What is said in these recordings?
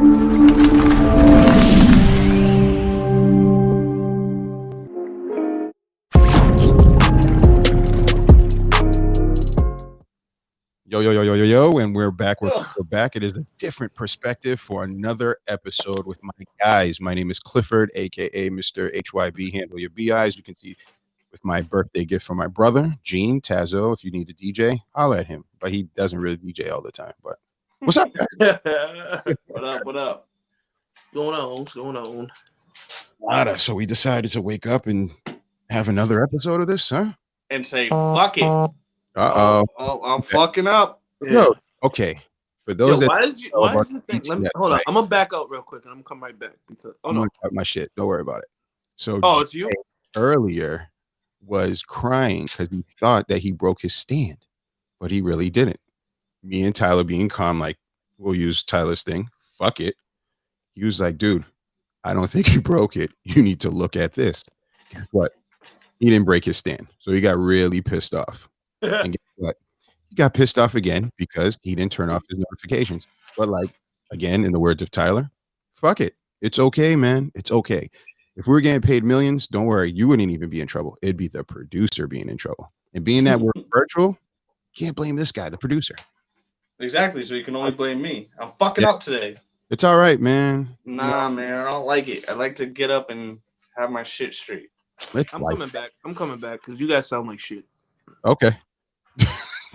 Yo, and we're back. We're back. It is a different perspective for another episode with my guys. My name is Clifford, aka Mr. HYB. Handle your BIs. You can see with my birthday gift from my brother, Gene Tazo. If you need a DJ, holler at him. But he doesn't really DJ all the time. But what's up, guys? What up? What's going on? Nada. So we decided to wake up and have another episode of this, huh? And say, fuck it. Uh-oh. Oh, I'm fucking up. Yo, okay. For those that why did you think? Hold on. I'm gonna back out real quick and I'm gonna come right back because I'm gonna cut my shit. Don't worry about it. So it's you earlier was crying because he thought that he broke his stand, but he really didn't. Me and Tyler being calm, like, we'll use Tyler's thing. Fuck it. He was like, dude, I don't think you broke it. You need to look at this. Guess what? He didn't break his stand. So he got really pissed off. And guess what? He got pissed off again because he didn't turn off his notifications. But like, again, in the words of Tyler, fuck it. It's okay, man. It's okay. If we were getting paid millions, don't worry. You wouldn't even be in trouble. It'd be the producer being in trouble. And being that we're virtual, can't blame this guy, the producer. Exactly. So you can only blame me. I'm fucking up today. It's all right, man. Nah, man. I don't like it. I like to get up and have my shit straight. Coming back. I'm coming back because you guys sound like shit. Okay.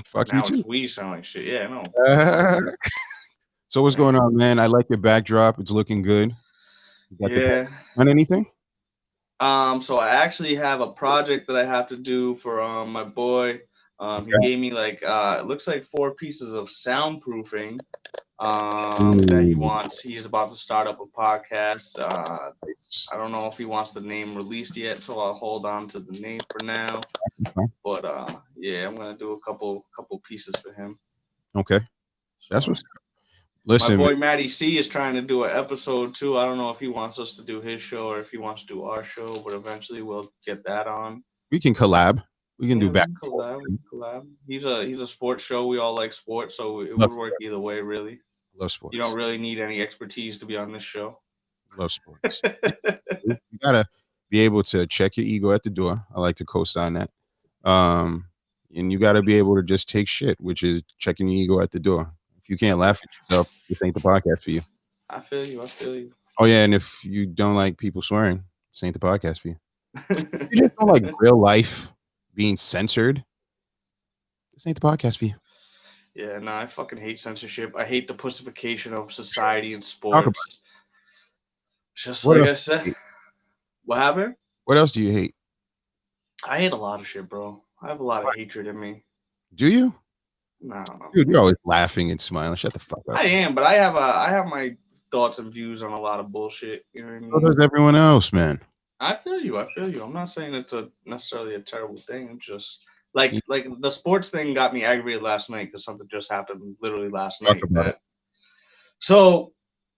Fuck now you too. We sound like shit. Yeah, I know. So what's going on, man? I like your backdrop. It's looking good. On anything? So I actually have a project that I have to do for my boy. He gave me like it looks like 4 pieces of soundproofing that he wants. He's about to start up a podcast. I don't know if he wants the name released yet, so I'll hold on to the name for now. But yeah, I'm gonna do a couple pieces for him. Okay, that's what's. Listen, my boy Matty C is trying to do an episode too. I don't know if he wants us to do his show or if he wants to do our show, but eventually we'll get that on. We can collab. We can do back. Collab. He's a sports show. We all like sports, so it would work either way, really. Love sports. You don't really need any expertise to be on this show. Love sports. You gotta be able to check your ego at the door. I like to co-sign that. And you gotta be able to just take shit, which is checking your ego at the door. If you can't laugh at yourself, this ain't the podcast for you. I feel you. Oh yeah, and if you don't like people swearing, this ain't the podcast for you. If you just don't like real life being censored, this ain't the podcast for you. Yeah, I fucking hate censorship. I hate the pussification of society and sports. Just like I said. What happened? What else do you hate? I hate a lot of shit, bro. I have a lot of hatred in me. Do you? No. Dude, you're always laughing and smiling. Shut the fuck up. I am, but I have my thoughts and views on a lot of bullshit. You know what I mean? So does everyone else, man. I feel you. I'm not saying it's necessarily a terrible thing. It's just like the sports thing got me aggravated last night because something just happened literally last night. So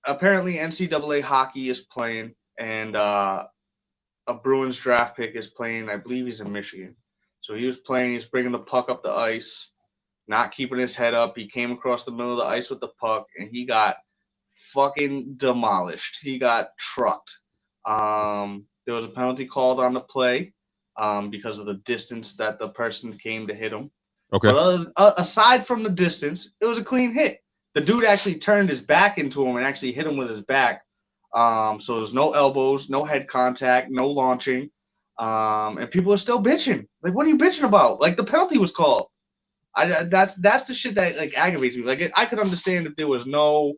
apparently NCAA hockey is playing, and a Bruins draft pick is playing. I believe he's in Michigan. So he was playing. He's bringing the puck up the ice, not keeping his head up. He came across the middle of the ice with the puck, and he got fucking demolished. He got trucked. There was a penalty called on the play because of the distance that the person came to hit him. Okay. But aside from the distance, it was a clean hit. The dude actually turned his back into him and actually hit him with his back. So there's no elbows, no head contact, no launching. And people are still bitching. Like, what are you bitching about? Like, the penalty was called. That's the shit that like aggravates me. Like, I could understand if there was no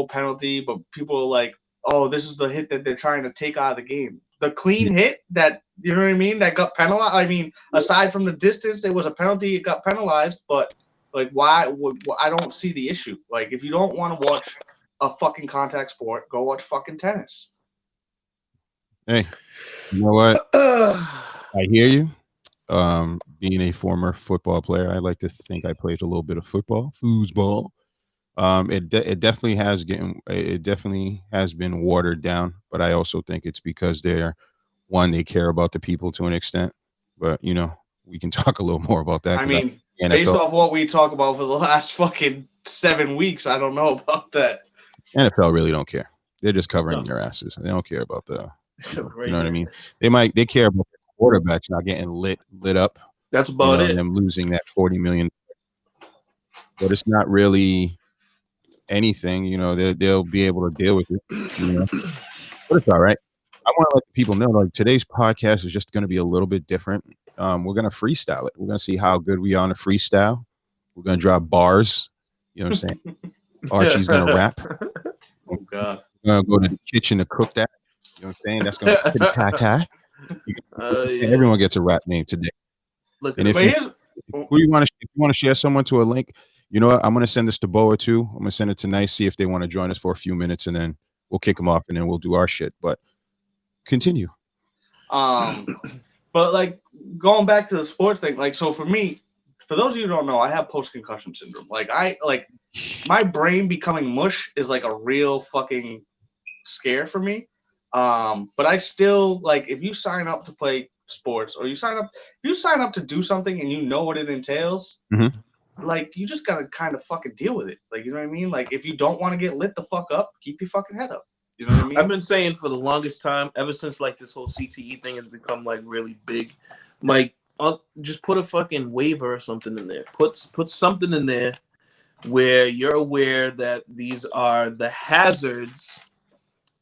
penalty, but people are like, oh, this is the hit that they're trying to take out of the game. The clean hit that, you know what I mean, that got penalized. I mean, aside from the distance, there was a penalty, it got penalized, but like, why? I don't see the issue. Like, if you don't want to watch a fucking contact sport, go watch fucking tennis. Hey, you know what? I hear you. Being a former football player, I like to think I played a little bit of foosball. It definitely has been watered down, but I also think it's because they care about the people to an extent. But you know, we can talk a little more about that. I mean, based off what we talk about for the last fucking 7 weeks, I don't know about that. NFL really don't care. They're just covering No. their asses. They don't care about the, Right, you know what I mean? yeah. They care about the quarterbacks not getting lit up. That's about it. And them losing that $40 million. But it's not really anything, they'll be able to deal with it, but it's all right. I want to let the people know, like, today's podcast is just going to be a little bit different. We're going to freestyle it. We're going to see how good we are on a freestyle. We're going to drop bars. You know what I'm saying? Archie's going to rap. Oh, God. We're going to go to the kitchen to cook that. You know what I'm saying? That's going to be tie. Yeah. Everyone gets a rap name today. Look, and if you want to share someone to a link, you know what? I'm going to send this to Boa too. I'm going to send it to Nyce, see if they want to join us for a few minutes, and then we'll kick them off, and then we'll do our shit. But continue. But like going back to the sports thing, like, so for me, for those of you who don't know, I have post-concussion syndrome. Like my brain becoming mush is like a real fucking scare for me. But I still, like, if you sign up to play sports, or if you sign up to do something and you know what it entails, like, you just gotta kind of fucking deal with it. Like, you know what I mean? Like, if you don't want to get lit the fuck up, keep your fucking head up. You know what I mean? I've been saying for the longest time, ever since like this whole CTE thing has become like really big, like, I'll just put a fucking waiver or something in there. Put something in there where you're aware that these are the hazards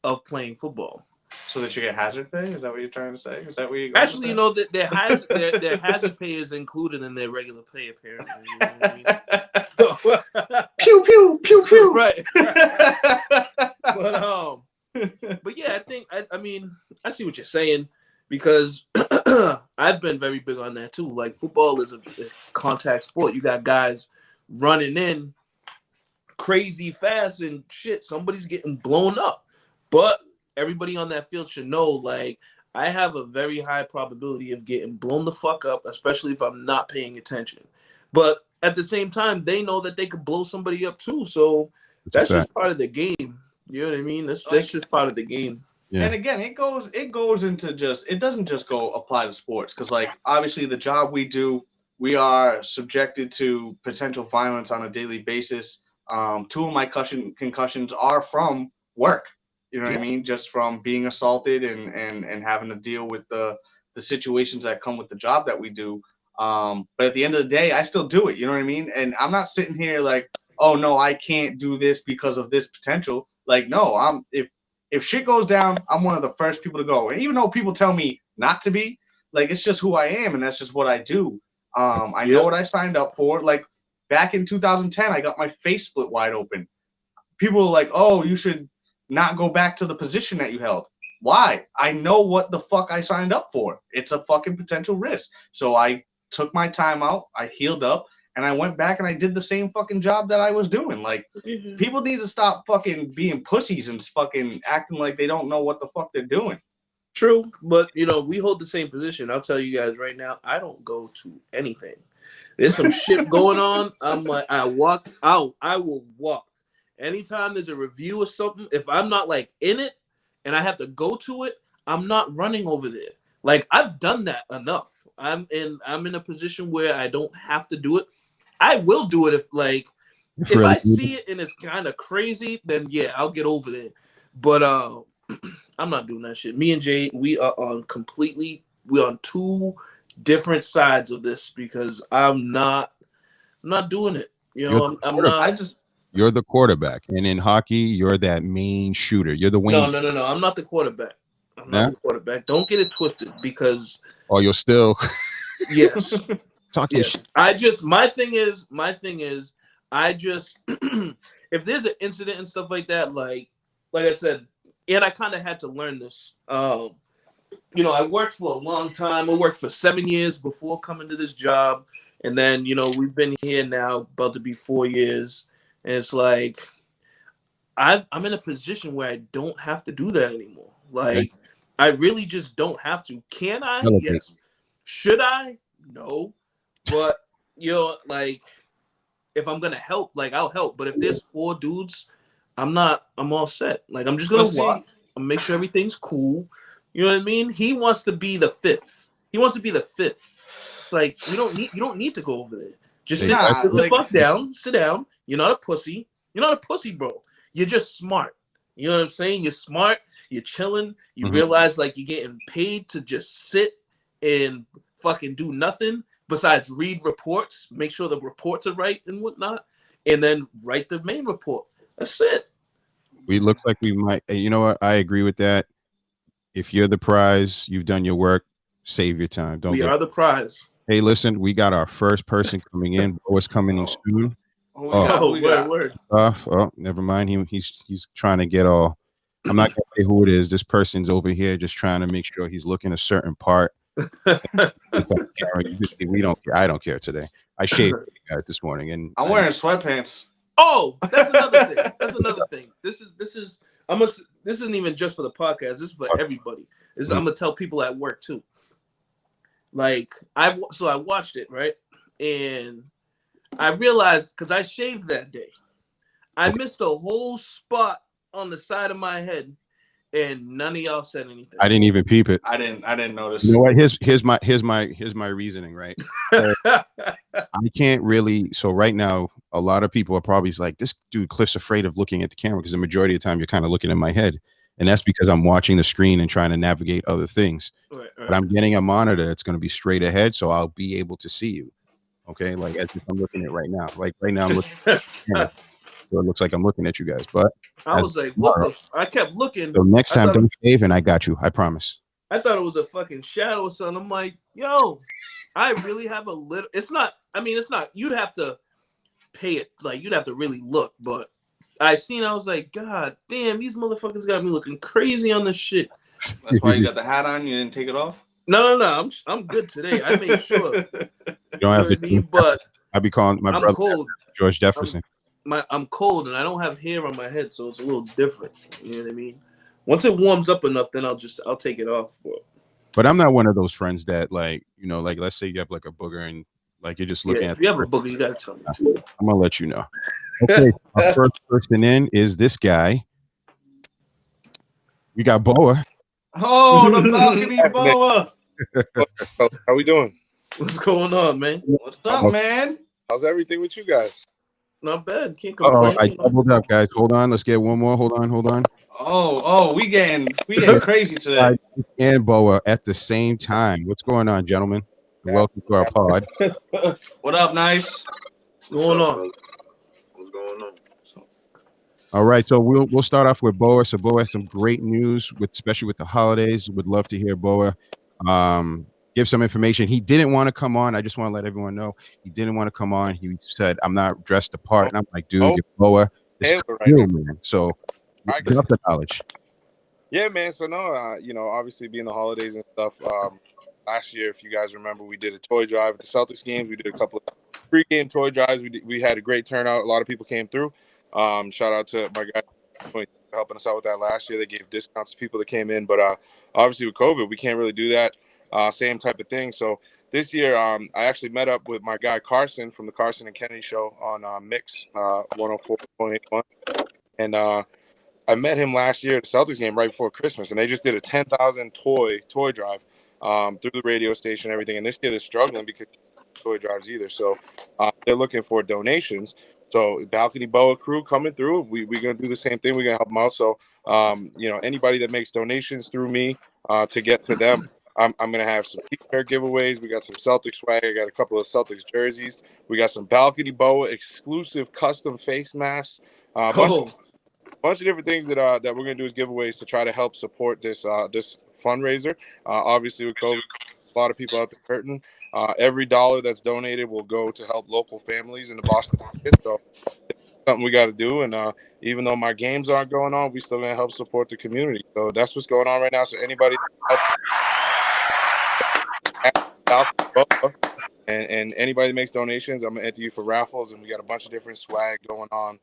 of playing football. So that you get hazard pay? Is that what you're trying to say? Is that what you're actually, you know, that their hazard pay is included in their regular pay, apparently. You know what I mean? Pew pew pew pew. Right. But yeah, I mean, I see what you're saying, because I've been very big on that too. Like, football is a contact sport. You got guys running in crazy fast and shit. Somebody's getting blown up, but everybody on that field should know, like, I have a very high probability of getting blown the fuck up, especially if I'm not paying attention. But at the same time, they know that they could blow somebody up too. So that's just part of the game. You know what I mean? That's just part of the game. Yeah. And again, it goes into it doesn't just go apply to sports, because, like, obviously the job we do, we are subjected to potential violence on a daily basis. 2 of my concussions are from work. You know what I mean? Just from being assaulted and having to deal with the situations that come with the job that we do. But at the end of the day, I still do it. You know what I mean? And I'm not sitting here like, oh no, I can't do this because of this potential. Like, no, if shit goes down, I'm one of the first people to go. And even though people tell me not to be, like, it's just who I am, and that's just what I do. I know what I signed up for. Like, back in 2010, I got my face split wide open. People were like, oh, you should not go back to the position that you held. Why? I know what the fuck I signed up for. It's a fucking potential risk. So I took my time out, I healed up, and I went back and I did the same fucking job that I was doing. Like, people need to stop fucking being pussies and fucking acting like they don't know what the fuck they're doing. True, but, you know, we hold the same position. I'll tell you guys right now, I don't go to anything. There's some shit going on. I'm like, I walk out. I will walk. Anytime there's a review or something, if I'm not, like, in it and I have to go to it, I'm not running over there. Like, I've done that enough. I'm in a position where I don't have to do it. I will do it if I see it and it's kind of crazy, then yeah, I'll get over there. But I'm not doing that shit. Me and Jay, we're on 2 different sides of this, because I'm not doing it. You know, I'm not. You're the quarterback, and in hockey, you're that main shooter. You're the wing. No. I'm not the quarterback. I'm not the quarterback. Don't get it twisted, because. Oh, you're still. Yes. Talking shit. My thing is, I just if there's an incident and stuff like that, like I said, and I kind of had to learn this. You know, I worked for a long time. I worked for 7 years before coming to this job, and then, you know, we've been here now about to be 4 years. And it's like, I'm in a position where I don't have to do that anymore. Like, I really just don't have to. Can I? Yes. Should I? No. But, you know, like, if I'm going to help, like, I'll help. But if there's 4 dudes, I'm all set. Like, I'm just going to watch and make sure everything's cool. You know what I mean? He wants to be the 5th. It's like, you don't need to go over there. Just sit the fuck down. Sit down. You're not a pussy. You're not a pussy, bro. you're just smart. You know what I'm saying? You're smart. You're chilling. You Mhm. realize like you're getting paid to just sit and fucking do nothing besides read reports, make sure the reports are right and whatnot, and then write the main report. That's it. We look like we might. You know what? I agree with that. If you're the prize, you've done your work. Save your time. Don't We get. are the prize. Hey, listen, we got our first person coming in. Boa's coming in soon. Oh, word. Oh, never mind. He's trying to get all. I'm not gonna say who it is. This person's over here just trying to make sure he's looking a certain part. We don't care. I don't care today. I shaved this morning, and I'm wearing sweatpants. Oh, that's another thing. That's another thing. This isn't even just for the podcast. This is for everybody. I'm gonna tell people at work too. Like I watched it, right, and I realized because I shaved that day, I missed a whole spot on the side of my head, and none of y'all said anything. I didn't even peep it. I didn't notice. You know what? Here's my reasoning, right? So, I can't really. So right now, a lot of people are probably like, this dude Cliff's afraid of looking at the camera because the majority of the time you're kind of looking at my head, and that's because I'm watching the screen and trying to navigate other things. Right. But I'm getting a monitor that's going to be straight ahead, so I'll be able to see you. Okay, like as if I'm looking at right now. Like right now, I'm looking at the camera, so it looks like I'm looking at you guys. But I was like, what the? I kept looking. So next time, don't shave, and I got you. I promise. I thought it was a fucking shadow or something. I'm like, yo, I really have a little. It's not. I mean, it's not. You'd have to pay it. Like you'd have to really look. But I was like, God damn, these motherfuckers got me looking crazy on this shit. That's why you got the hat on. You didn't take it off. No. I'm good today. I made sure. You don't have to. But I be calling my brother cold. George Jefferson. I'm cold and I don't have hair on my head, so it's a little different. You know what I mean? Once it warms up enough, then I'll take it off. But I'm not one of those friends that like let's say you have like a booger and like you're just looking at. If you have a booger, you gotta tell me too. I'm gonna let you know. Okay, our first person in is this guy. We got Boa. Oh, the Balcony Boa. How we doing? What's going on, man? What's up, man? How's everything with you guys? Not bad. Can't complain. I doubled up, guys. Hold on. Let's get one more. Hold on. Oh, we getting crazy today. And Boa at the same time. What's going on, gentlemen? Welcome to our pod. What up, Nyce? What's going on? All right, so we'll start off with Boa. So Boa has some great news, especially with the holidays. Would love to hear Boa give some information. He didn't want to come on. I just want to let everyone know he didn't want to come on. He said, "I'm not dressed the part," and I'm like, "Dude, you're Boa is cool, man." So drop the knowledge. Yeah, man. So no, obviously being the holidays and stuff. Last year, if you guys remember, we did a toy drive at the Celtics games. We did a couple of pre-game toy drives. We had a great turnout. A lot of people came through. Shout out to my guy helping us out with that last year. They gave discounts to people that came in, but obviously with COVID, we can't really do that. Same type of thing. So this year, I actually met up with my guy Carson from the Carson and Kennedy show on Mix 104.81, and I met him last year at the Celtics game right before Christmas, and they just did a 10,000 toy drive through the radio station and everything. And this year they're struggling because toy drives either, so they're looking for donations. So Balcony Boa crew coming through. We're gonna do the same thing. We're gonna help them out. So anybody that makes donations through me to get to them, I'm gonna have some t-shirt giveaways. We got some Celtics swag. I got a couple of Celtics jerseys. We got some Balcony Boa exclusive custom face masks. Bunch of different things that we're gonna do as giveaways to try to help support this this fundraiser. Obviously, with COVID, a lot of people out there hurting. Every dollar that's donated will go to help local families in the Boston market. So it's something we got to do. And even though my games aren't going on, we still gonna help support the community. So that's what's going on right now. So anybody and anybody that makes donations, I'm gonna enter you for raffles, and we got a bunch of different swag going on.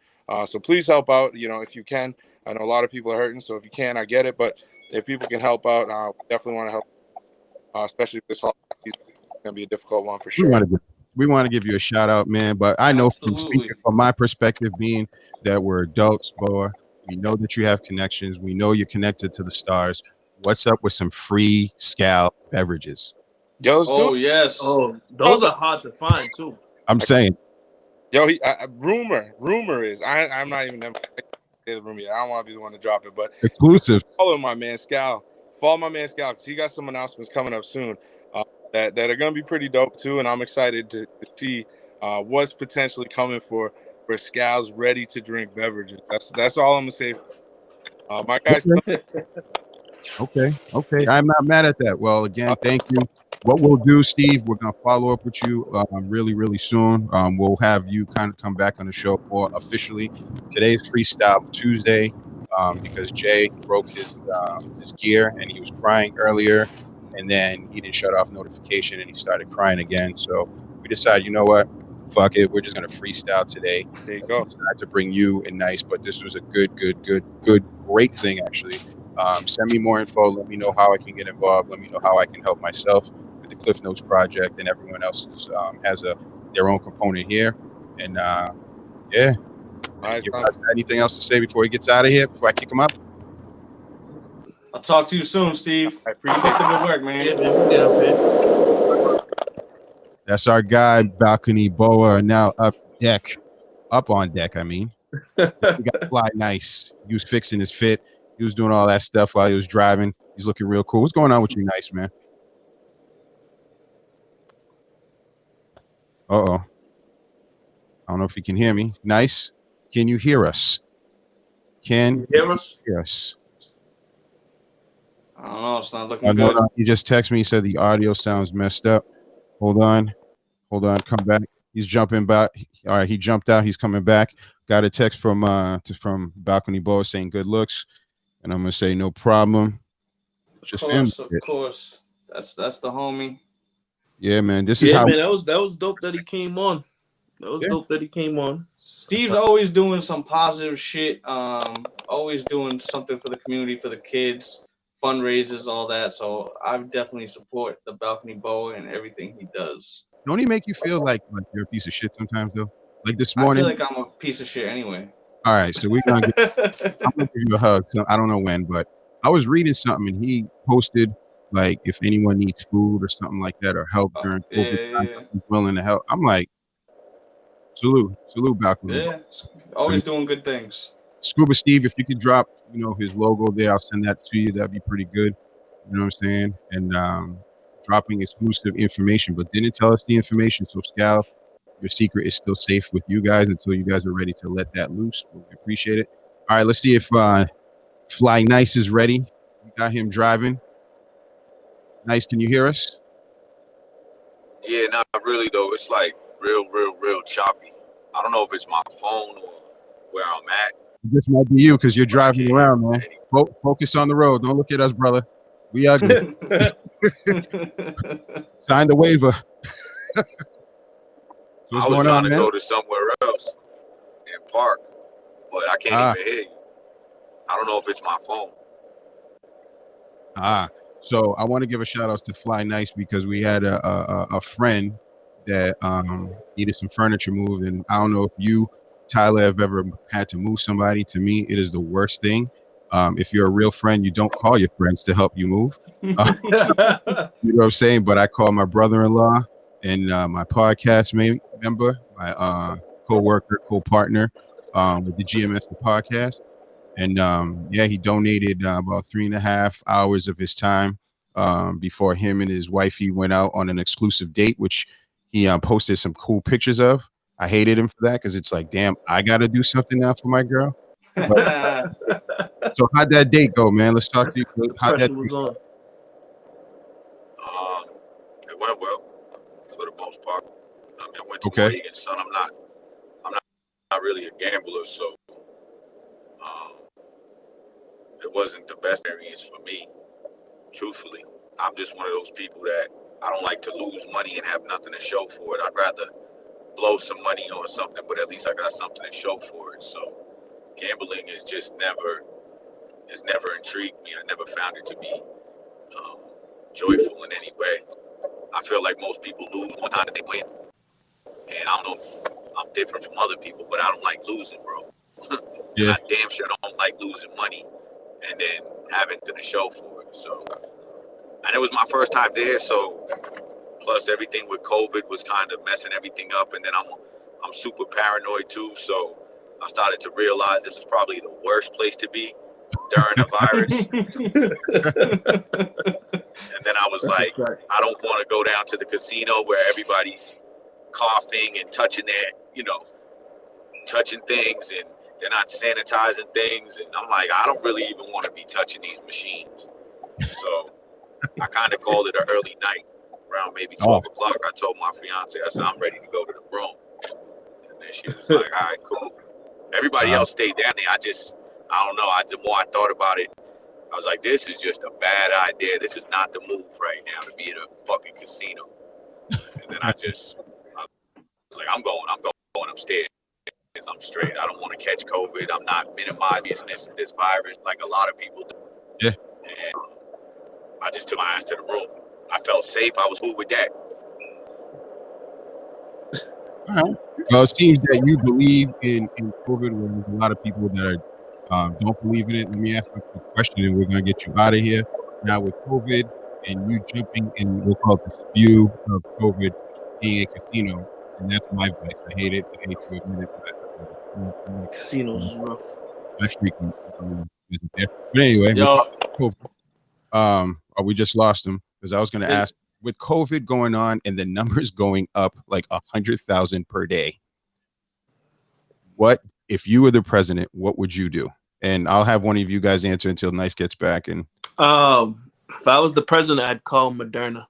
So please help out. If you can. I know a lot of people are hurting, so if you can, I get it. But if people can help out, we definitely want to help. Especially this holiday season, it's gonna be a difficult one for sure. We want to give you a shout out, man. But I know from my perspective, being that we're adults, Boa, we know that you have connections. We know you're connected to the stars. What's up with some free scalp beverages? Yes. Oh, those are hard to find too. I'm saying. Rumor is I'm not even. say the room yet. I don't want to be the one to drop it, but Exclusive. follow my man Scal. Follow my man Scal because he got some announcements coming up soon that are going to be pretty dope too, and I'm excited to see what's potentially coming for Scal's ready to drink beverages. That's all I'm gonna say. My guys. Okay. I'm not mad at that. Well, again, thank you. What we'll do, Steve, we're gonna follow up with you really, really soon. We'll have you kind of come back on the show more officially. Today's Freestyle Tuesday because Jay broke his gear and he was crying earlier, and then he didn't shut off notification and he started crying again. So we decided, you know what? Fuck it. We're just gonna freestyle today. There you go. To bring you and Nyce, but this was a good, great thing actually. Send me more info. Let me know how I can get involved. Let me know how I can help myself with the Cliff Notes project, and everyone else has their own component here. And yeah, Nice. anything else to say before he gets out of here? Before I kick him up? I'll talk to you soon, Steve. I appreciate the good work, man. Yeah, man. Get up here. That's our guy, Balcony Boa, now up on deck. I mean, we got Fly Nyce. He was fixing his fit. He was doing all that stuff while he was driving. He's looking real cool. What's going on with you, Nyce, man? Uh-oh. I don't know if you can hear me. Nyce, can you hear us? Can you hear us? I don't know. It's not looking good. No. He just texted me. He said the audio sounds messed up. Hold on. Come back. He's jumping back. All right, he jumped out. He's coming back. Got a text from Balcony Boa saying good looks. And I'm gonna say no problem. Of course. That's the homie. Yeah, man. This is how. Man, that was dope that he came on. Dope that he came on. Steve's always doing some positive shit. Always doing something for the community, for the kids, fundraisers, all that. So I definitely support the Balcony Boa and everything he does. Don't he make you feel like you're a piece of shit sometimes though? Like this morning. I feel like I'm a piece of shit anyway. All right, so I'm gonna give you a hug. So I don't know when, but I was reading something and he posted like if anyone needs food or something like that or help during COVID time, he's willing to help. I'm like, salute, Balcony. Yeah, always doing good things. Scuba Steve, if you could drop, his logo there, I'll send that to you. That'd be pretty good. You know what I'm saying? And dropping exclusive information, but didn't tell us the information. So Scal, your secret is still safe with you guys until you guys are ready to let that loose. We appreciate it. All right, let's see if Fly Nyce is ready. We got him driving. Nyce, can you hear us? Yeah, not really though. It's like real choppy. I don't know if it's my phone or where I'm at. This might be you because you're driving around, man. Focus on the road. Don't look at us, brother. We ugly. Sign the waiver. I was trying to go to somewhere else and park, but I can't even hear you. I don't know if it's my phone. So I want to give a shout out to Fly Nyce because we had a friend that needed some furniture moved, and I don't know if you, Tyler, have ever had to move somebody. To me, it is the worst thing. If you're a real friend, you don't call your friends to help you move. You know what I'm saying? But I call my brother-in-law and my podcast member, my co-worker, co-partner with the GMS the podcast. And he donated about 3.5 hours of his time before him and his wifey went out on an exclusive date, which he posted some cool pictures of. I hated him for that because it's like, damn, I got to do something now for my girl. But, so how'd that date go, man? Let's talk to you. How'd that was on? It went well for the most part. I mean, I went to Reagan's son. I'm not really a gambler, so it wasn't the best experience for me. Truthfully, I'm just one of those people that I don't like to lose money and have nothing to show for it. I'd rather blow some money on something, but at least I got something to show for it. So gambling is just never intrigued me. I never found it to be joyful in any way. I feel like most people lose one time that they win. And I don't know if I'm different from other people, but I don't like losing, bro. I damn sure don't like losing money and then having to show for it. So, and it was my first time there, so plus everything with COVID was kind of messing everything up, and then I'm super paranoid too. So I started to realize this is probably the worst place to be during a virus. And then I was That's like, I don't want to go down to the casino where everybody's coughing and touching touching things, and they're not sanitizing things. And I'm like, I don't really even want to be touching these machines. So I kind of called it an early night, around maybe 12 o'clock. I told my fiance, I said, I'm ready to go to the room. And then she was like, all right, cool. Everybody else stayed down there. I don't know. The more I thought about it, I was like, this is just a bad idea. This is not the move right now to be at a fucking casino. And then I was like, I'm going upstairs. I'm straight. I don't want to catch COVID. I'm not minimizing this virus like a lot of people do. Yeah. And I just took my ass to the room. I felt safe. I was cool with that. All right. Well, it seems that you believe in COVID, where there's a lot of people that don't believe in it. Let me ask you a question, and we're going to get you out of here. Now, with COVID and you jumping in, we'll call it the spew of COVID, being a casino, and that's my vice. I hate it. I hate to admit it. But casinos is rough. I freaking isn't there. But anyway, we just lost him because I was going to ask, with COVID going on and the numbers going up like 100,000 per day, what if you were the president? What would you do? And I'll have one of you guys answer until Nyce gets back. And if I was the president, I'd call Moderna.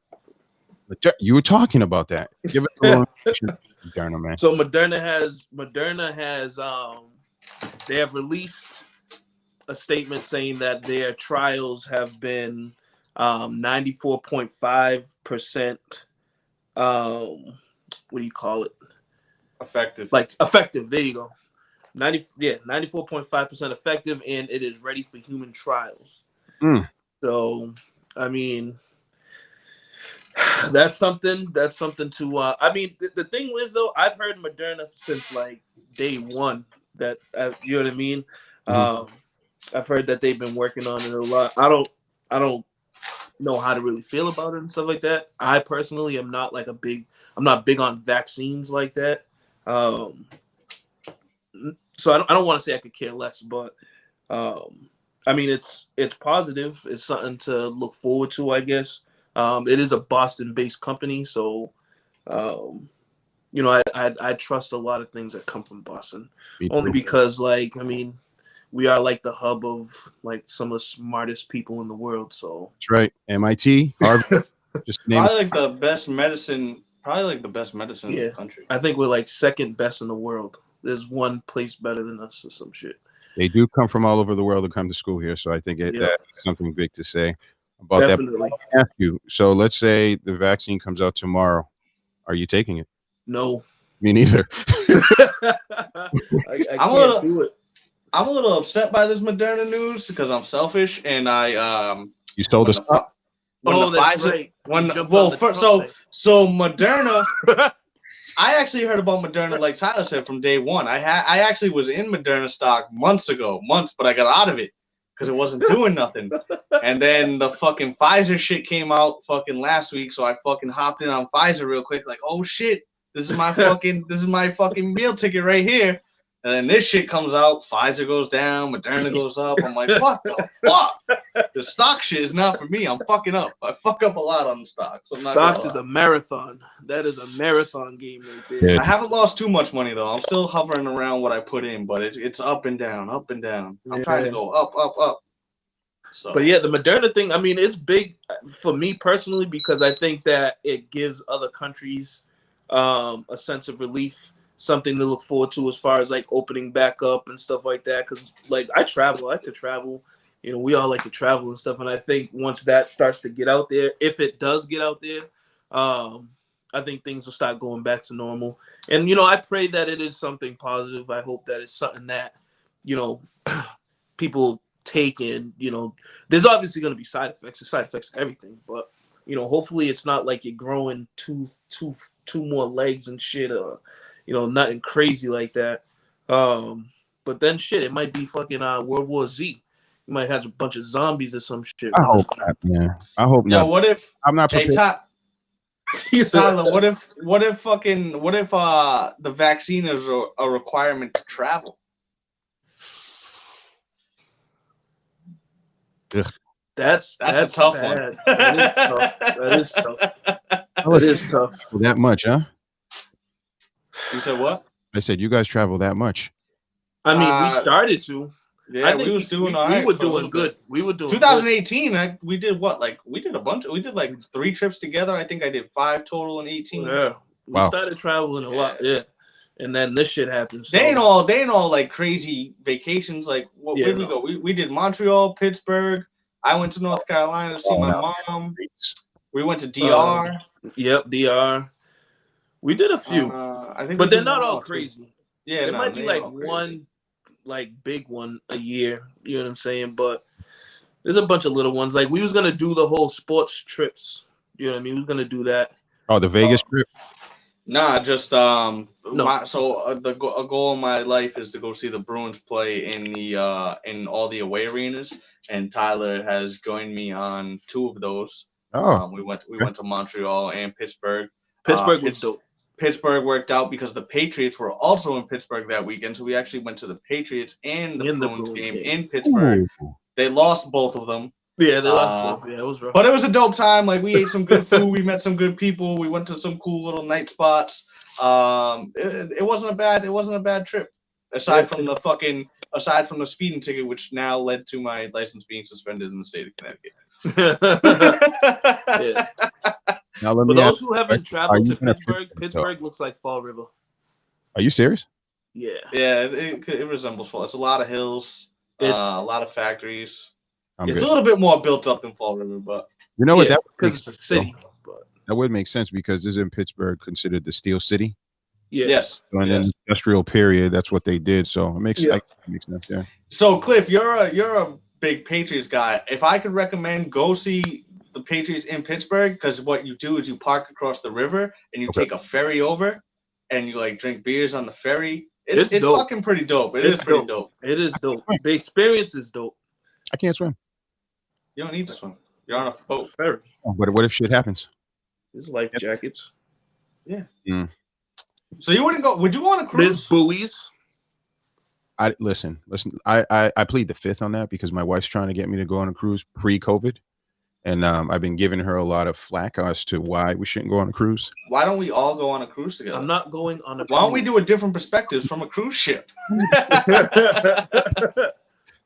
You were talking about that. Give us a little Moderna, man. So Moderna has they have released a statement saying that their trials have been 94.5%. What do you call it? Effective. Like effective. There you go. 94.5% effective, and it is ready for human trials. So, I mean, that's something to. I mean, the thing is though, I've heard Moderna since like day one. That you know what I mean. I've heard that they've been working on it a lot. I don't know how to really feel about it and stuff like that. I personally am not I'm not big on vaccines like that. So I don't want to say I could care less, but I mean it's positive. It's something to look forward to, I guess. It is a Boston-based company, so you know, I trust a lot of things that come from Boston, only because I mean, we are like the hub of like some of the smartest people in the world. So that's right. MIT, Harvard, just probably like the best medicine. Probably like the best medicine in the country. I think we're like second best in the world. There's one place better than us or some shit. They do come from all over the world to come to school here, so I think that's something big to say about that. But ask you. So let's say the vaccine comes out tomorrow. Are you taking it? No. Me neither. I can't do it. I'm a little upset by this Moderna news because I'm selfish and you stole the stock. That's right. So Moderna. I actually heard about Moderna, like Tyler said, from day one. I actually was in Moderna stock months, but I got out of it because it wasn't doing nothing. And then the fucking Pfizer shit came out fucking last week, so I fucking hopped in on Pfizer real quick, like, oh shit, this is my fucking meal ticket right here. And then this shit comes out, Pfizer goes down, Moderna goes up. I'm like, what the fuck? The stock shit is not for me. I'm fucking up. I fuck up a lot on the stocks. Stocks is a marathon. That is a marathon game right there. Yeah. I haven't lost too much money though. I'm still hovering around what I put in, but it's up and down, up and down. I'm trying to go up, up, up. So. But yeah, the Moderna thing, I mean, it's big for me personally because I think that it gives other countries a sense of relief. Something to look forward to as far as like opening back up and stuff like that. Because like I like to travel. You know, we all like to travel and stuff. And I think once that starts to get out there, if it does get out there, I think things will start going back to normal. And, you know, I pray that it is something positive. I hope that it's something that, you know, people take in. You know, there's obviously going to be side effects. There's side effects to everything. But, you know, hopefully it's not like you're growing two more legs and shit. You know, nothing crazy like that. But then shit, it might be fucking World War Z. You might have a bunch of zombies or some shit. I hope not, man. I hope not. What if I'm not prepared? Tyler, what if the vaccine is a requirement to travel? That's a tough bad. one. That is tough. That is tough. That is tough. That much, huh? You said what? I said you guys travel that much. I mean, we started to. Yeah, I think we was doing all we right were for a little doing good. bit. We were doing 2018, we did what? Like we did a bunch. We did like 3 trips together. I think I did 5 total in 18. Yeah, we started traveling a lot. Yeah, and then this shit happened. So. They ain't all like crazy vacations. Like where did we go? We did Montreal, Pittsburgh. I went to North Carolina to see my mom. We went to DR. Yep, DR. We did a few. I think, but they're not all crazy. Too. Yeah, there might be like one, like big one a year. You know what I'm saying? But there's a bunch of little ones. Like we was gonna do the whole sports trips. You know what I mean? We was gonna do that. Oh, the Vegas trip. Nah, just a goal in my life is to go see the Bruins play in the in all the away arenas, and Tyler has joined me on 2 of those. Oh, we went to Montreal and Pittsburgh. Pittsburgh was dope. Pittsburgh worked out because the Patriots were also in Pittsburgh that weekend, so we actually went to the Patriots and the Bruins game in Pittsburgh. Ooh. They lost both of them. Yeah, they lost both. Yeah, it was rough. But it was a dope time. Like we ate some good food, we met some good people, we went to some cool little night spots. It wasn't a bad trip. Aside from the speeding ticket, which now led to my license being suspended in the state of Connecticut. Yeah. Now, for those who haven't traveled to Pittsburgh looks like Fall River. Are you serious? Yeah. Yeah, it resembles Fall. It's a lot of hills, a lot of factories. It's a little bit more built up than Fall River, but you know what? That because it's a city. But that would make sense because isn't Pittsburgh considered the Steel City? Yeah. Yes. So in the industrial period, that's what they did. So it makes sense. Yeah. So Cliff, you're a big Patriots guy. If I could recommend, go see the Patriots in Pittsburgh, because what you do is you park across the river and you take a ferry over and you like drink beers on the ferry. It's fucking pretty dope. It is pretty dope. It is dope. The experience is dope. I can't swim. You don't need to swim. You're on a boat. Ferry. But what if shit happens? There's life jackets. Yeah. So you wouldn't go? Would you go on a cruise? There's buoys. Listen. I plead the fifth on that because my wife's trying to get me to go on a cruise pre-COVID. And I've been giving her a lot of flack as to why we shouldn't go on a cruise. Why don't we all go on a cruise together? I'm not going on a cruise. Why don't we do a different perspectives from a cruise ship?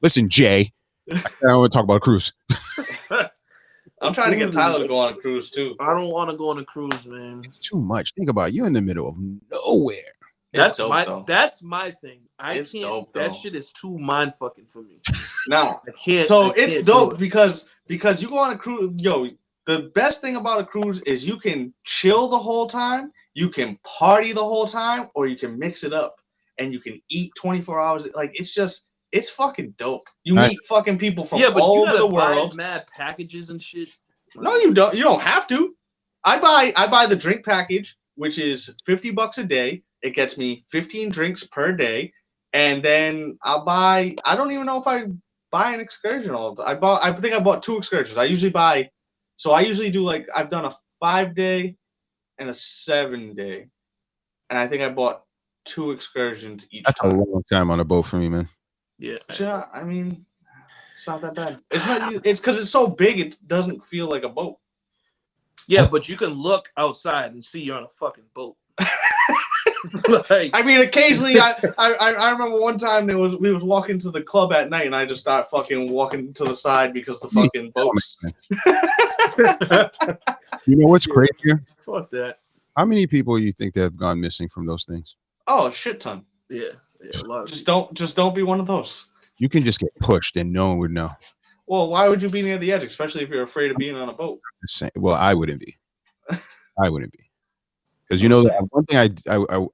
Listen, Jay, I don't want to talk about a cruise. I'm trying to get Tyler to go on a cruise too. I don't want to go on a cruise, man. It's too much. Think about it. You're in the middle of nowhere. That's my thing. I can't. Dope, that shit is too mind fucking for me. No, I can't. So it's dope because you go on a cruise. Yo, the best thing about a cruise is you can chill the whole time, you can party the whole time, or you can mix it up and you can eat 24 hours. Like it's fucking dope. You meet fucking people from all over the world. Mad packages and shit. No, you don't. You don't have to. I buy the drink package, which is $50 a day. It gets me 15 drinks per day, and then I don't even know if I buy an excursion all the time. I think I bought 2 excursions. I usually do like I've done a 5-day and a 7-day, and I think I bought 2 excursions each. That's a long time on a boat for me, man. Yeah, I mean, it's not that bad. It's not. It's because it's so big. It doesn't feel like a boat. Yeah, but you can look outside and see you're on a fucking boat. I mean, occasionally, I remember one time we was walking to the club at night, and I just start fucking walking to the side because the fucking boats. You know what's crazy? Fuck that. How many people you think that have gone missing from those things? Oh, a shit ton. Yeah, a lot. Just don't be one of those. You can just get pushed, and no one would know. Well, why would you be near the edge, especially if you're afraid of being on a boat? Well, I wouldn't be. I wouldn't be. Because one thing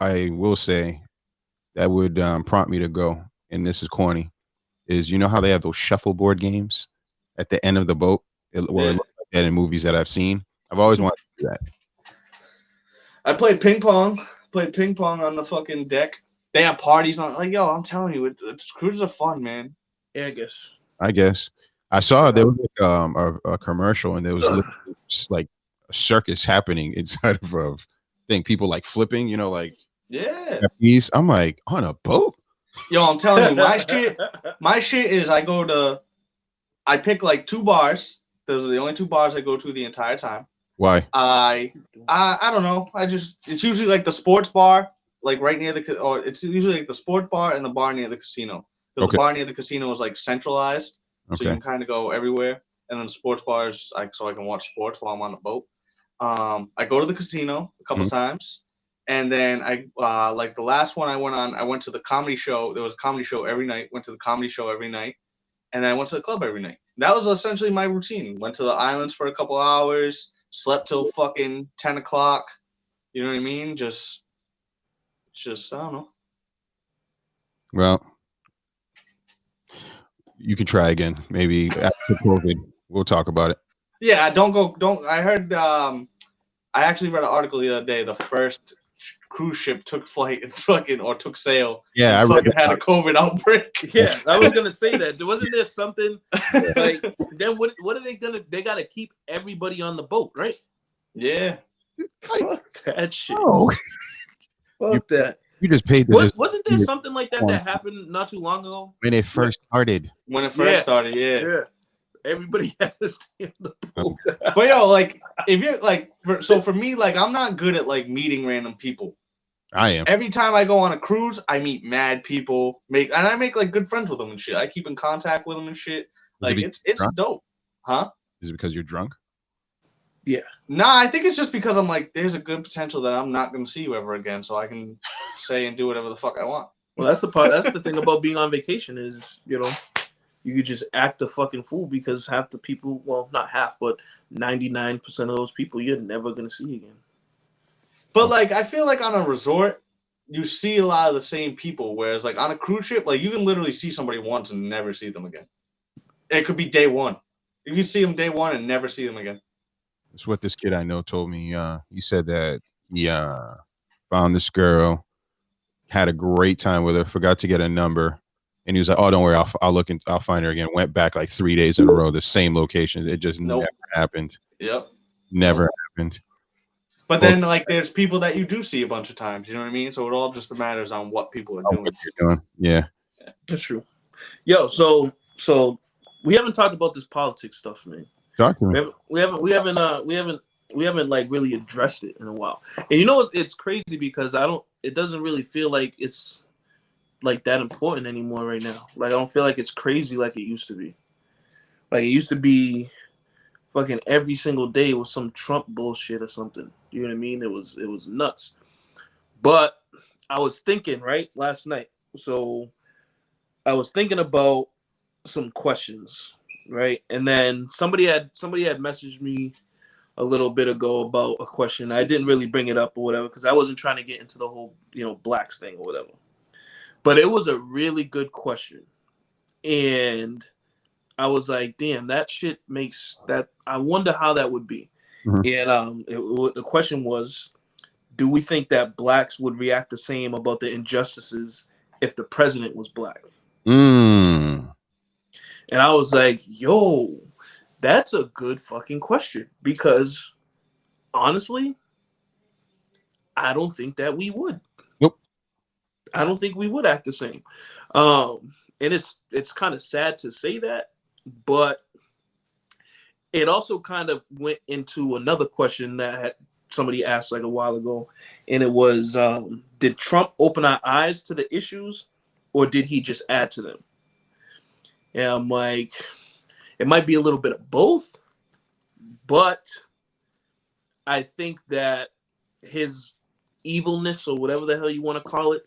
I will say that would prompt me to go, and this is corny, is how they have those shuffleboard games at the end of the boat. It looks like that in movies that I've seen. I've always wanted to do that. I played ping pong. On the fucking deck. They have parties on. Like, yo, I'm telling you, cruises are fun, man. Yeah, I guess. I saw there was like a commercial, and there was like a circus happening inside of a thing. People like flipping, like I'm like, on a boat. Yo, I'm telling you, my shit is I I pick like 2 bars. Those are the only 2 bars I go to the entire time. Why? I don't know. It's usually like the sports bar, like right near or it's usually like the sports bar and the bar near the casino. Because the bar near the casino is like centralized, so you can kind of go everywhere. And then the sports bar is like so I can watch sports while I'm on the boat. I go to the casino a couple times, and then I like the last one I went on. I went to the comedy show. There was a comedy show every night. Went to the comedy show every night, and then I went to the club every night. That was essentially my routine. Went to the islands for a couple hours. Slept till fucking 10 o'clock. You know what I mean? Just I don't know. Well, you can try again. Maybe after COVID, we'll talk about it. Yeah, I heard I actually read an article the other day. The first cruise ship took flight and took sail. Yeah, I read that. Had a COVID outbreak. Yeah, I was gonna say that. Wasn't there something like then what are they gonna they gotta keep everybody on the boat, right? Yeah. Fuck that shit. Oh. Fuck that. You just paid Wasn't there something like that happened not too long ago? When it first started. When it first started, yeah. Everybody had to stay in the boat. But yo, like if you're like so for me, like I'm not good at like meeting random people. I am. Every time I go on a cruise, I meet mad people, I make like good friends with them and shit. I keep in contact with them and shit. Like it's dope. Huh? Is it because you're drunk? Yeah. Nah, I think it's just because I'm like, there's a good potential that I'm not gonna see you ever again, so I can say and do whatever the fuck I want. Well, that's the part. That's the thing about being on vacation is, you know, you could just act a fucking fool because half the people, well, not half, but 99% of those people you're never gonna see again. But like, I feel like on a resort, you see a lot of the same people, whereas like on a cruise ship, like you can literally see somebody once and never see them again. It could be day one. You can see them day one and never see them again. That's what this kid I know told me. He said that he found this girl, had a great time with her, forgot to get a number, and he was like, "Oh, don't worry, I'll find her again." Went back like 3 days in a row, the same location. It just never happened. Yep, never happened. But then, like, there's people that you do see a bunch of times. You know what I mean? So it all just matters on what people are doing. What you're doing. Yeah, that's true. Yo, so we haven't talked about this politics stuff, man. Talk to me. We haven't like really addressed it in a while. And you know, it's crazy because it doesn't really feel like it's like that important anymore right now. Like I don't feel like it's crazy like it used to be. Like it used to be fucking every single day was some Trump bullshit or something. You know what I mean? It was nuts. But I was thinking, right, last night. So I was thinking about some questions, right? And then somebody had messaged me a little bit ago about a question. I didn't really bring it up or whatever because I wasn't trying to get into the whole, blacks thing or whatever. But it was a really good question. And I was like, damn, that shit makes that. I wonder how that would be. Mm-hmm. And the question was, do we think that blacks would react the same about the injustices if the president was black? Mm. And I was like, yo, that's a good fucking question because honestly, I don't think that we would. Nope. I don't think we would act the same. And it's kind of sad to say that, but it also kind of went into another question that somebody asked like a while ago, and it was, did Trump open our eyes to the issues or did he just add to them? And I'm like, it might be a little bit of both, but I think that his evilness or whatever the hell you want to call it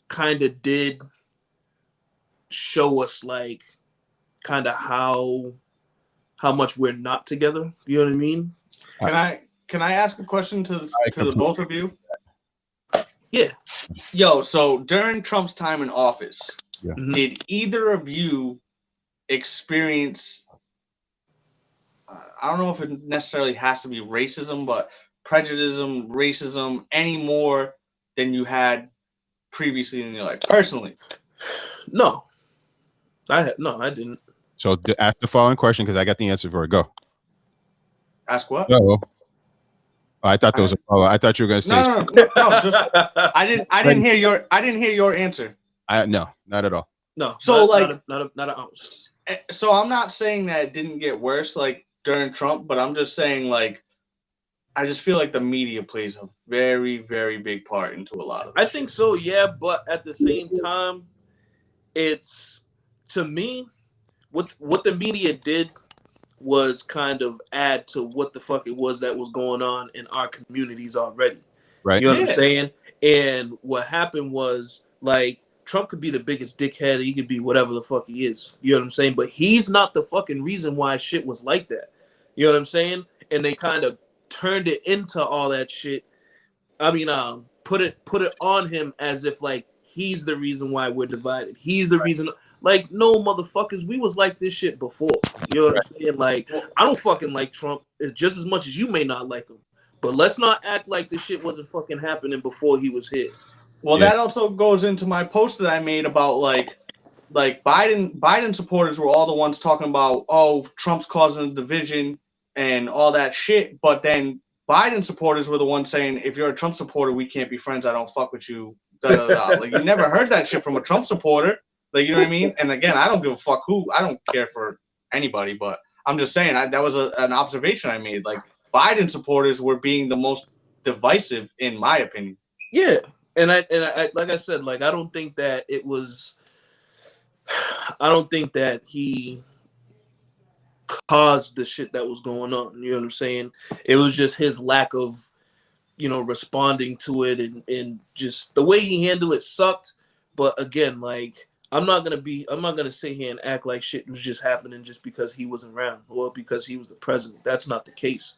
kind of did show us like kind of how much we're not together. You know what I mean? Can I ask a question to the both of you? Yeah. Yo, so during Trump's time in office, did either of you experience, I don't know if it necessarily has to be racism, but prejudice, racism, any more than you had previously in your life? Personally. No. I didn't. So ask the following question because I got the answer for it. Go. Ask what? Oh, I thought there was a follow. I thought you were going to say no. Just I didn't hear your answer. No, not at all. No. So not an ounce. So I'm not saying that it didn't get worse like during Trump, but I'm just saying like I just feel like the media plays a very, very big part into a lot of I this think shit. so, yeah, but at the same time, it's to me what the media did was kind of add to what the fuck it was that was going on in our communities already. Right. You know what I'm Yeah. saying? And what happened was like Trump could be the biggest dickhead, he could be whatever the fuck he is. You know what I'm saying? But he's not the fucking reason why shit was like that. You know what I'm saying? And they kind of turned it into all that shit. I mean, put it on him as if like he's the reason why we're divided. He's the reason. Like, no, motherfuckers, we was like this shit before. You know what I'm saying? Like, I don't fucking like Trump just as much as you may not like him. But let's not act like this shit wasn't fucking happening before he was here. Well, Yeah. that also goes into my post that I made about like Biden supporters were all the ones talking about, oh, Trump's causing a division and all that shit. But then Biden supporters were the ones saying, if you're a Trump supporter, we can't be friends. I don't fuck with you. Da, da, da. Like, you never heard that shit from a Trump supporter. Like, you know what I mean? And again, I don't give a fuck who. I don't care for anybody, but I'm just saying that was an observation I made. Like, Biden supporters were being the most divisive, in my opinion. Yeah. And I like I said, like I don't think that it was I don't think that he caused the shit that was going on. You know what I'm saying? It was just his lack of, responding to it and just the way he handled it sucked. But again, like I'm not gonna sit here and act like shit was just happening just because he wasn't around or because he was the president. That's not the case.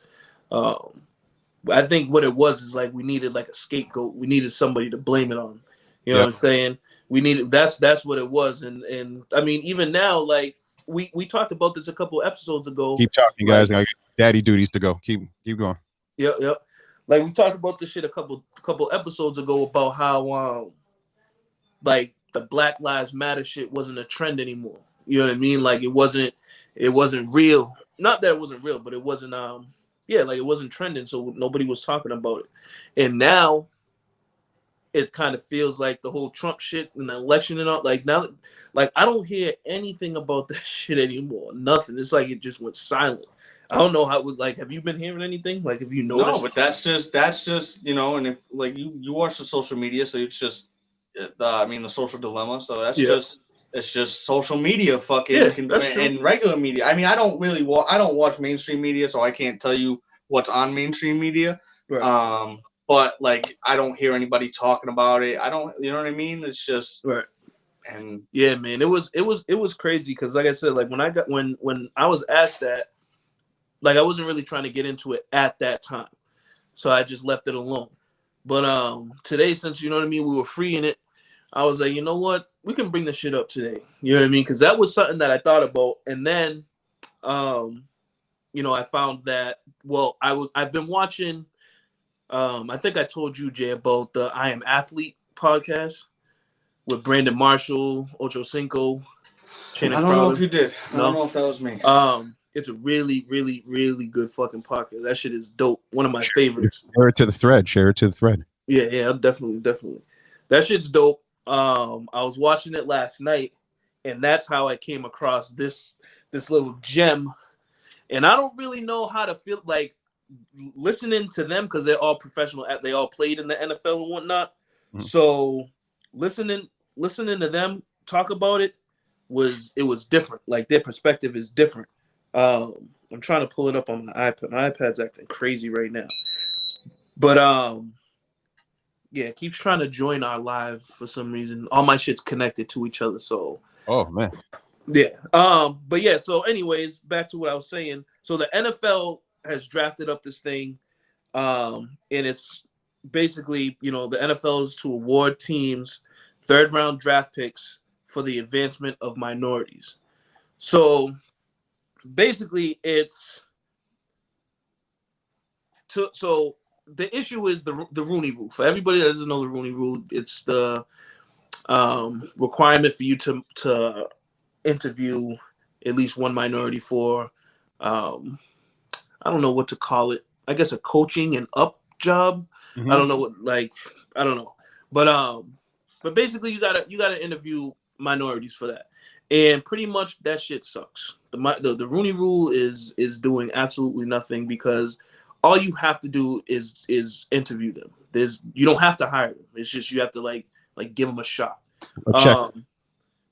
I think what it was is like we needed like a scapegoat. We needed somebody to blame it on. You know what I'm saying? We needed that's what it was. And I mean, even now, like we talked about this a couple episodes ago. Keep talking, guys. I got daddy duties to go. Keep going. Yep. Like we talked about this shit a couple episodes ago about how like the Black Lives Matter shit wasn't a trend anymore. You know what I mean? Like it wasn't real. Not that it wasn't real, but it wasn't like it wasn't trending, so nobody was talking about it. And now it kind of feels like the whole Trump shit and the election and all, like now, like I don't hear anything about that shit anymore. Nothing. It's like it just went silent. I don't know how. Like, have you been hearing anything? Like, have you noticed? No, but that's just and if like you watch the social media, so it's just the social dilemma. So that's it's just social media fucking and regular media. I mean, I don't really I don't watch mainstream media, so I can't tell you what's on mainstream media. Right. But like I don't hear anybody talking about it. I don't, you know what I mean? It's just right. And yeah, man, it was crazy because like I said, like when I was asked that, like I wasn't really trying to get into it at that time, so I just left it alone. But today, since you know what I mean, we were free in it. I was like, you know what, we can bring this shit up today. You know what I mean? Because that was something that I thought about, and then, I found that. Well, I've been watching. I think I told you, Jay, about the I Am Athlete podcast with Brandon Marshall, Ocho Cinco. I don't know if you did. I don't know if that was me. It's a really, really, really good fucking podcast. That shit is dope. One of my favorites. Share it to the thread. Yeah, definitely. That shit's dope. I was watching it last night, and that's how I came across this little gem. And I don't really know how to feel like listening to them because they're all professional. They all played in the NFL and whatnot. Mm-hmm. So listening to them talk about it was different. Like their perspective is different. I'm trying to pull it up on my iPad. My iPad's acting crazy right now. But yeah, it keeps trying to join our live for some reason. All my shit's connected to each other. So oh man. Yeah. But yeah, so anyways, back to what I was saying. So the NFL has drafted up this thing. And it's basically, the NFL is to award teams third-round draft picks for the advancement of minorities. So basically it's so the issue is the Rooney Rule. For everybody that doesn't know the Rooney Rule, it's the requirement for you to interview at least one minority for I don't know what to call it. I guess a coaching and up job. Mm-hmm. I don't know I don't know. But basically you gotta interview minorities for that. And pretty much that shit sucks. The Rooney Rule is doing absolutely nothing because all you have to do is interview them. You don't have to hire them. It's just you have to like give them a shot. Check.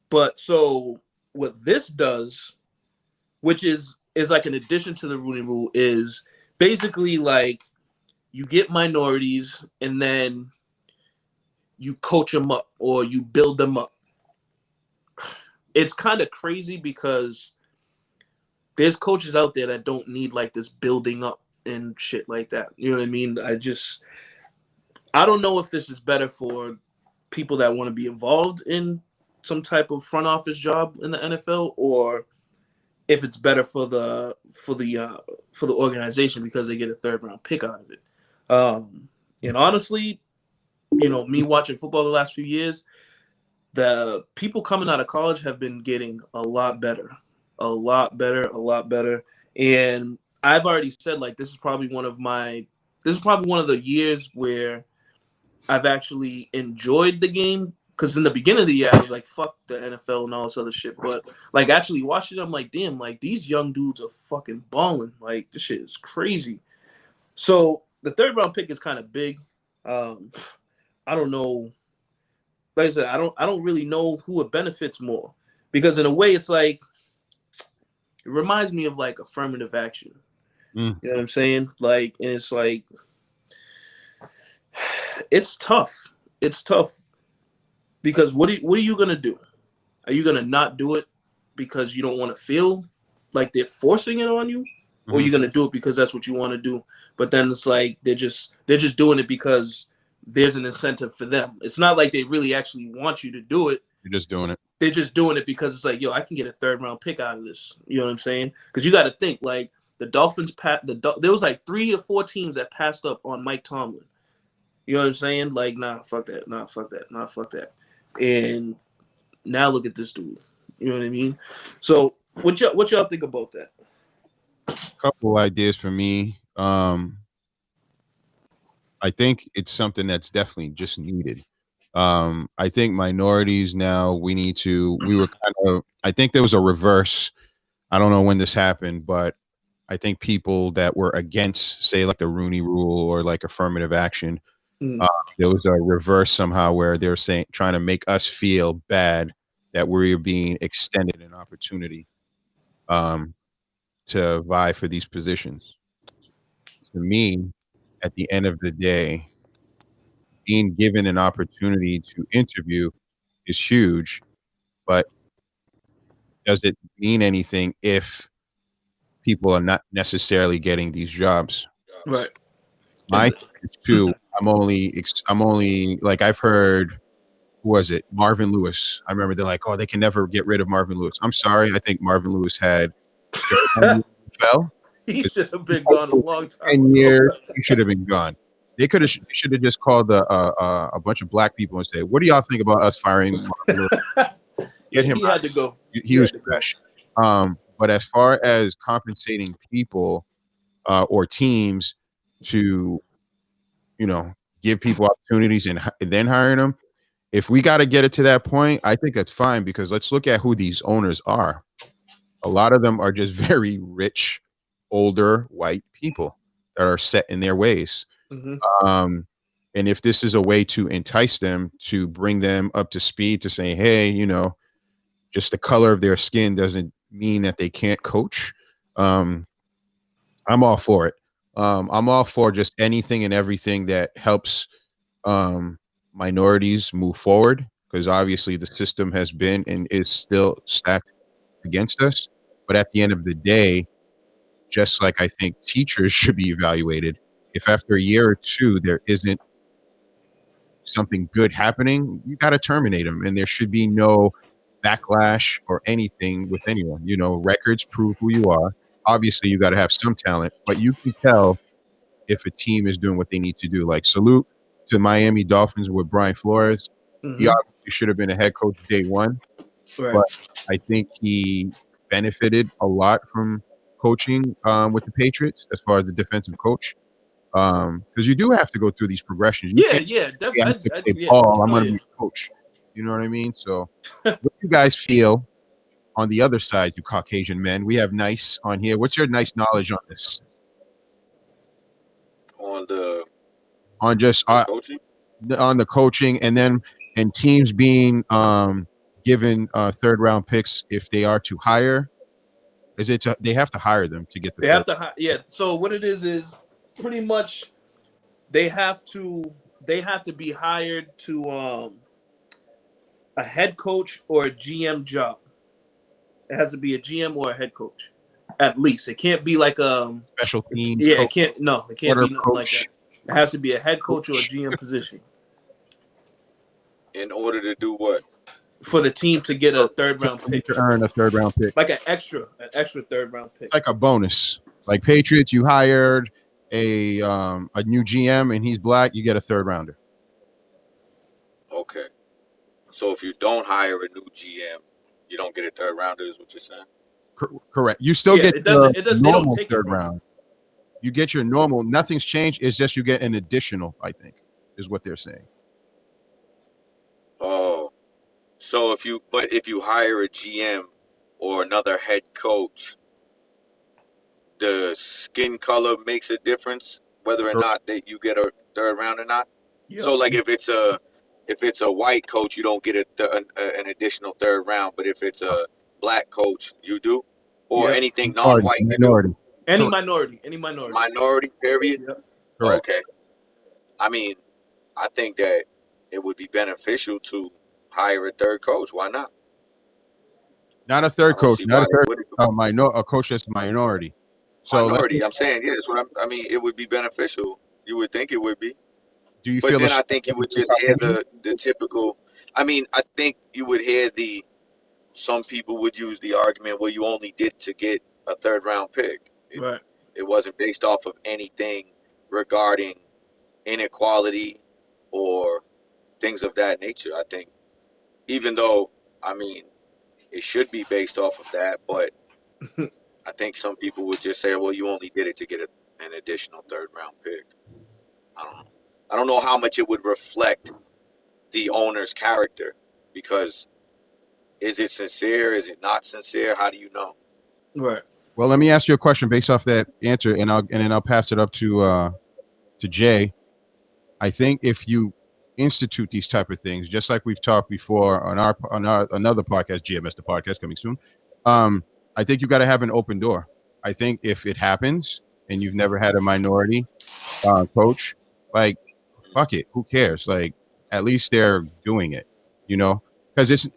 But so what this does, which is like an addition to the Rooney Rule, is basically like you get minorities and then you coach them up or you build them up. It's kind of crazy because there's coaches out there that don't need like this building up and shit like that. You know what I mean? I don't know if this is better for people that want to be involved in some type of front office job in the NFL, or if it's better for the organization because they get a 3rd round pick out of it. And honestly, you know, me watching football the last few years, the people coming out of college have been getting a lot better. And I've already said, like, this is probably one of the years where I've actually enjoyed the game. Because in the beginning of the year, I was like, fuck the NFL and all this other shit. But, like, actually watching it, I'm like, damn, like, these young dudes are fucking balling. Like, this shit is crazy. So, the 3rd round pick is kind of big. I don't know. Like I said, I don't really know who it benefits more. Because in a way, it's like, it reminds me of, like, affirmative action. You know what I'm saying? Like, and it's like, it's tough. It's tough. Because what are you gonna do? Are you gonna not do it because you don't want to feel like they're forcing it on you, or are you gonna do it because that's what you want to do? But then it's like they're just doing it because there's an incentive for them. It's not like they really actually want you to do it. You're just doing it. They're just doing it because it's like, yo, I can get a 3rd round pick out of this. You know what I'm saying? Because you got to think, like, the Dolphins there was like 3 or 4 teams that passed up on Mike Tomlin. You know what I'm saying? Like, nah, fuck that. Nah, fuck that. Nah, fuck that. And now look at this dude. You know what I mean? So what y'all think about that? Couple ideas for me. I think it's something that's definitely just needed. I think minorities now I think there was a reverse. I don't know when this happened, but I think people that were against, say, like the Rooney Rule or like affirmative action, there was a reverse somehow where they're trying to make us feel bad that we're being extended an opportunity to vie for these positions. To me, at the end of the day, being given an opportunity to interview is huge, but does it mean anything if people are not necessarily getting these jobs? Right. My too. I'm only like, I've heard, who was it? Marvin Lewis. I remember they're like, oh, they can never get rid of Marvin Lewis. I'm sorry. I think Marvin Lewis had fell. He should have been gone a long time. 10 years, he should have been gone. They should have just called a bunch of black people and said, what do y'all think about us firing Marvin Lewis? Get him He out. had to go. He was trash. But as far as compensating people or teams to, you know, give people opportunities and then hiring them, if we got to get it to that point, I think that's fine, because let's look at who these owners are. A lot of them are just very rich, older white people that are set in their ways. And if this is a way to entice them, to bring them up to speed, to say, hey, you know, just the color of their skin doesn't mean that they can't coach. I'm all for it. I'm all for just anything and everything that helps minorities move forward, because obviously the system has been and is still stacked against us. But at the end of the day, just like I think teachers should be evaluated, if after a year or two there isn't something good happening, you got to terminate them, and there should be no backlash or anything with anyone. You know, records prove who you are. Obviously, you got to have some talent, but you can tell if a team is doing what they need to do. Like, salute to Miami Dolphins with Brian Flores. He obviously should have been a head coach day one, but I think he benefited a lot from coaching with the Patriots as far as the defensive coach. Because you do have to go through these progressions. Definitely. I'm going to be a coach. You know what I mean? So, what you guys feel on the other side, you Caucasian men. We have Nyce on here. What's your Nyce knowledge on this? On the On just coaching? on the coaching, and then and teams being given third round picks if they are to hire. Is it they have to hire them to get the They third? have to yeah. So what it is pretty much they have to be hired to a head coach or a GM job. It has to be a GM or a head coach, at least. It can't be like Special teams. yeah, coach, it can't. No, it can't be nothing like that. It has to be a head coach or a GM position In order to do what? for the team to get a third round pick, to earn a third round pick, like an extra third round pick, like a bonus. Like Patriots, you hired a new GM and he's black, you get a third rounder. Okay. So if you don't hire a new GM, you don't get a third rounder, is what you're saying? Correct. You still get the normal third round. You get your normal. Nothing's changed. It's just you get an additional, I think, is what they're saying. Oh. So if you hire a GM or another head coach, the skin color makes a difference whether or not that you get a third round or not. Yep. So like if it's a white coach, you don't get an additional third round, but if it's a black coach, you do, or anything non-white, minority, any minority, period. Yep. Correct. Okay. I mean, I think that it would be beneficial to hire a third coach. Why not? Not a third coach, not a third a coach that's minority. So minority. I'm saying, yeah, that's what I mean, it would be beneficial. You would think it would be. Do you but feel then I think you would just hear the typical. I mean, I think you would hear some people would use the argument, well, you only did to get a third round pick. Right. It wasn't based off of anything regarding inequality or things of that nature. I think, even though, I mean, it should be based off of that, but I think some people would just say, well, you only did it to get an additional third round pick. I don't know how much it would reflect the owner's character, because is it sincere? Is it not sincere? How do you know? Right. Well, let me ask you a question based off that answer, and then I'll pass it up to Jay. I think if you institute these type of things, just like we've talked before on our another podcast, GMS the podcast coming soon, I think you got to have an open door. I think if it happens and you've never had a minority coach, like, fuck it, who cares? Like, at least they're doing it, you know? Because it's,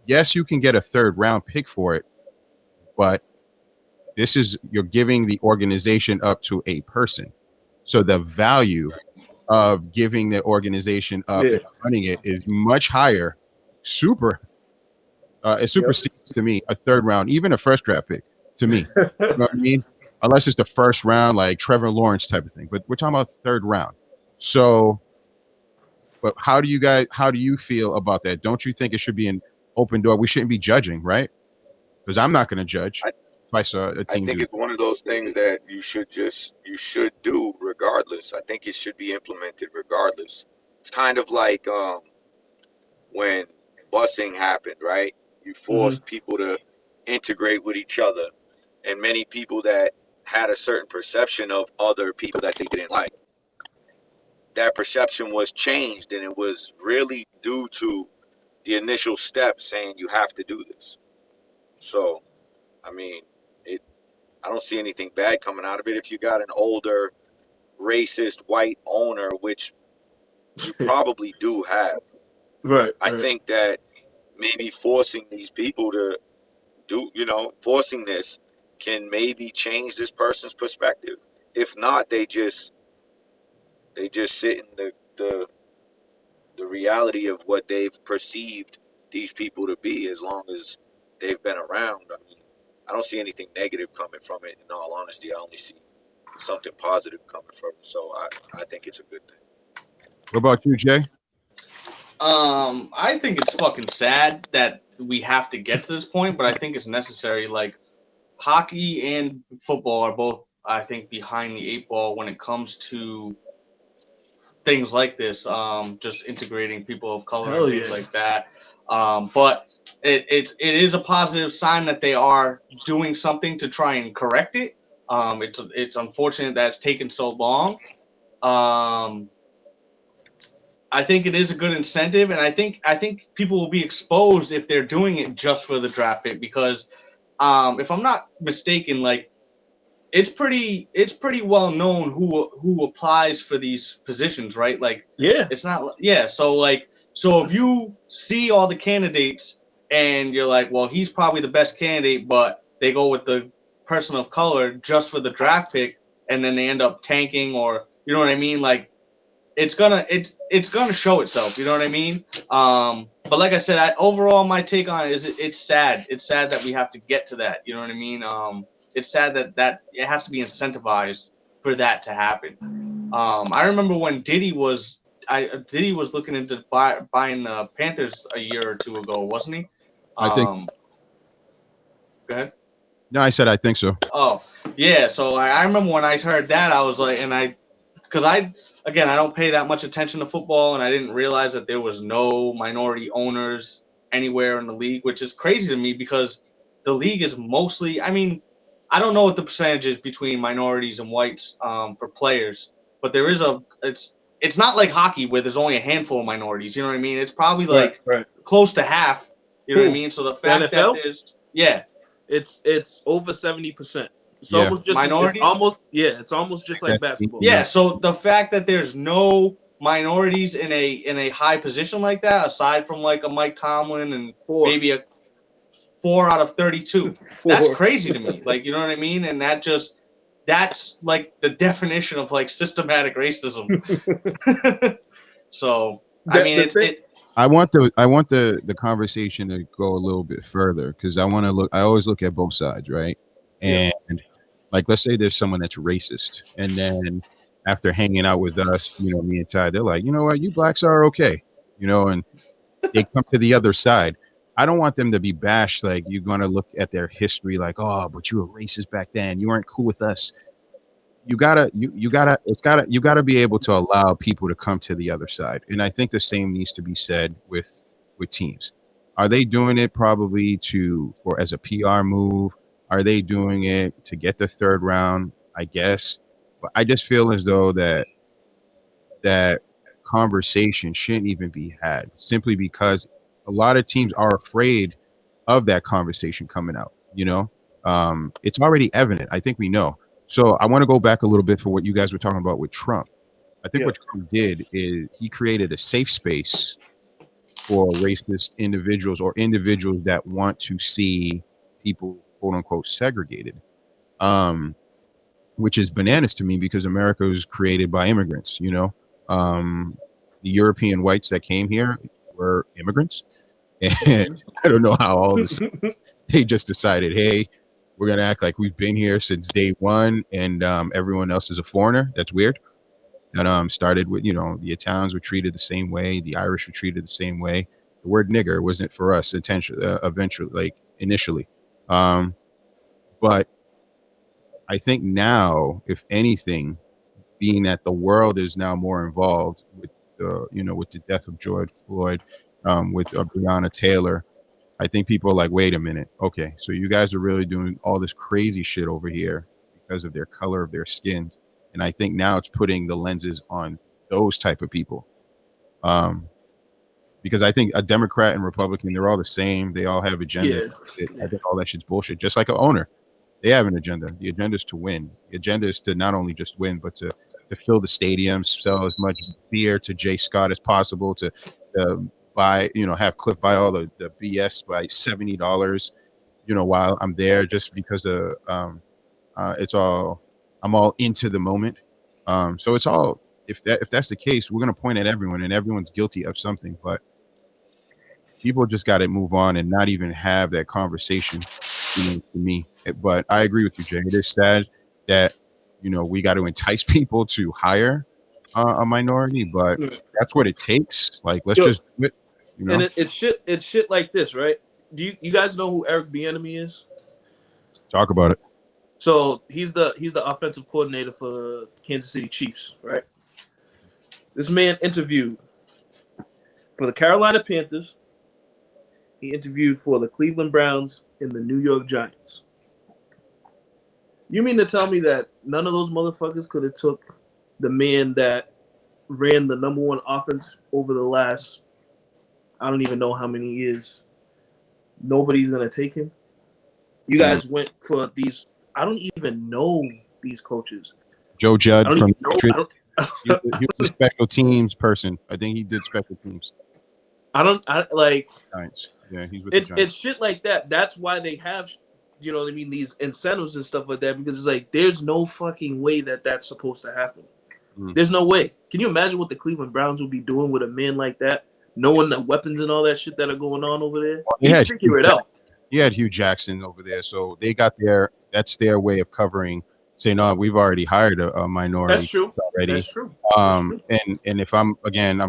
yes, you can get a third round pick for it, but this is, you're giving the organization up to a person. So the value of giving the organization up and running it is much higher. It supersedes to me a third round, even a first draft pick to me. You know what I mean? Unless it's the first round, like Trevor Lawrence type of thing. But we're talking about third round. So, but how do you feel about that? Don't you think it should be an open door? We shouldn't be judging, right? Because I'm not going to judge. I think it's one of those things that you should do regardless. I think it should be implemented regardless. It's kind of like when busing happened, right? You forced people to integrate with each other, and many people that had a certain perception of other people that they didn't like, that perception was changed, and it was really due to the initial step saying you have to do this. So, I mean, I don't see anything bad coming out of it. If you got an older, racist white owner, which you probably do have, right? I think that maybe forcing these people to forcing this can maybe change this person's perspective. If not, they just sit in the reality of what they've perceived these people to be, as long as they've been around. I mean, I don't see anything negative coming from it. In all honesty, I only see something positive coming from it. So I think it's a good thing. What about you, Jay? I think it's fucking sad that we have to get to this point, but I think it's necessary. Like, hockey and football are both, I think, behind the eight ball when it comes to things like this. Just integrating people of color and things like that. But it is a positive sign that they are doing something to try and correct it. It's unfortunate that it's taken so long. I think it is a good incentive, and I think people will be exposed if they're doing it just for the draft pick, because if I'm not mistaken, like it's pretty well known who applies for these positions, right? Like Yeah. it's not so if you see all the candidates and you're like, well, he's probably the best candidate, but they go with the person of color just for the draft pick, and then they end up tanking, or you know what I mean? Like it's gonna show itself. You know what I mean? But like I said, overall my take on it is it's sad. It's sad that we have to get to that. You know what I mean? It's sad that it has to be incentivized for that to happen. I remember when Diddy was looking into buying the Panthers a year or two ago, wasn't he? I think. Go ahead. No, I said I think so. Oh yeah, so I remember when I heard that, I was like, because I don't pay that much attention to football, and I didn't realize that there was no minority owners anywhere in the league, which is crazy to me because the league is mostly, I mean, I don't know what the percentage is between minorities and whites for players, but there is it's not like hockey where there's only a handful of minorities, you know what I mean? It's probably like close to half, you know what I mean? So the fact that there's, it's over 70%. It's Yeah. almost just Minority? it's almost just like basketball. Yeah, so the fact that there's no minorities in a high position like that, aside from like a Mike Tomlin and maybe a 4 out of 32, that's crazy to me. Like, you know what I mean? And that's like the definition of like systematic racism. So I mean, I want the conversation to go a little bit further, because I always look at both sides, right? And like, let's say there's someone that's racist, and then after hanging out with us, you know, me and Ty, they're like, you know what, you blacks are okay, you know, and they come to the other side. I don't want them to be bashed. Like, you're going to look at their history like, oh, but you were racist back then. You weren't cool with us. You gotta be able to allow people to come to the other side. And I think the same needs to be said with teams. Are they doing it probably as a PR move? Are they doing it to get the third round? I guess. But I just feel as though that conversation shouldn't even be had, simply because a lot of teams are afraid of that conversation coming out. You know, it's already evident. I think we know. So I want to go back a little bit for what you guys were talking about with Trump. I think what Trump did is he created a safe space for racist individuals, or individuals that want to see people, quote unquote, segregated, which is bananas to me, because America was created by immigrants. You know, the European whites that came here were immigrants, and I don't know how all of a sudden they just decided, hey, we're gonna act like we've been here since day one, and everyone else is a foreigner. That's weird. That started with, you know, the Italians were treated the same way, the Irish were treated the same way. The word nigger wasn't for us eventually, like initially. But I think now, if anything, being that the world is now more involved with with the death of George Floyd, with Breonna Taylor, I think people are like, wait a minute, okay, so you guys are really doing all this crazy shit over here because of their color of their skins. And I think now it's putting the lenses on those type of people. Because I think a Democrat and Republican, they're all the same. They all have agendas. I think all that shit's bullshit. Just like an owner, they have an agenda. The agenda is to win. The agenda is to not only just win, but to fill the stadiums, sell as much beer to Jay Scott as possible, to buy, have Cliff buy all the BS by $70, while I'm there, just because I'm all into the moment. So it's all, if that's the case, we're going to point at everyone, and everyone's guilty of something, but people just got to move on and not even have that conversation, to me. But I agree with you, Jay. It is sad that, we got to entice people to hire a minority, but that's what it takes. Like, let's just do it. And it's shit like this, right? Do you guys know who Eric Bieniemy is? Talk about it. So he's the offensive coordinator for Kansas City Chiefs, right? This man interviewed for the Carolina Panthers. He interviewed for the Cleveland Browns and the New York Giants. You mean to tell me that none of those motherfuckers could have took the man that ran the #1 offense over the last, I don't even know how many years? Nobody's going to take him. You guys went for these. I don't even know these coaches. Joe Judd from know. he was a special teams person. I think he did special teams. I like Giants. Yeah, he's with the Giants. It's shit like that. That's why they have, you know what I mean, these incentives and stuff like that, because it's like there's no fucking way that that's supposed to happen. There's no way. Can you imagine what the Cleveland Browns would be doing with a man like that, knowing the weapons and all that shit that are going on over there? Well, they figure it out. He had Hugh Jackson over there, so they got that's their way of covering, saying, "No, we've already hired a minority." That's true. Already. That's true. And if I'm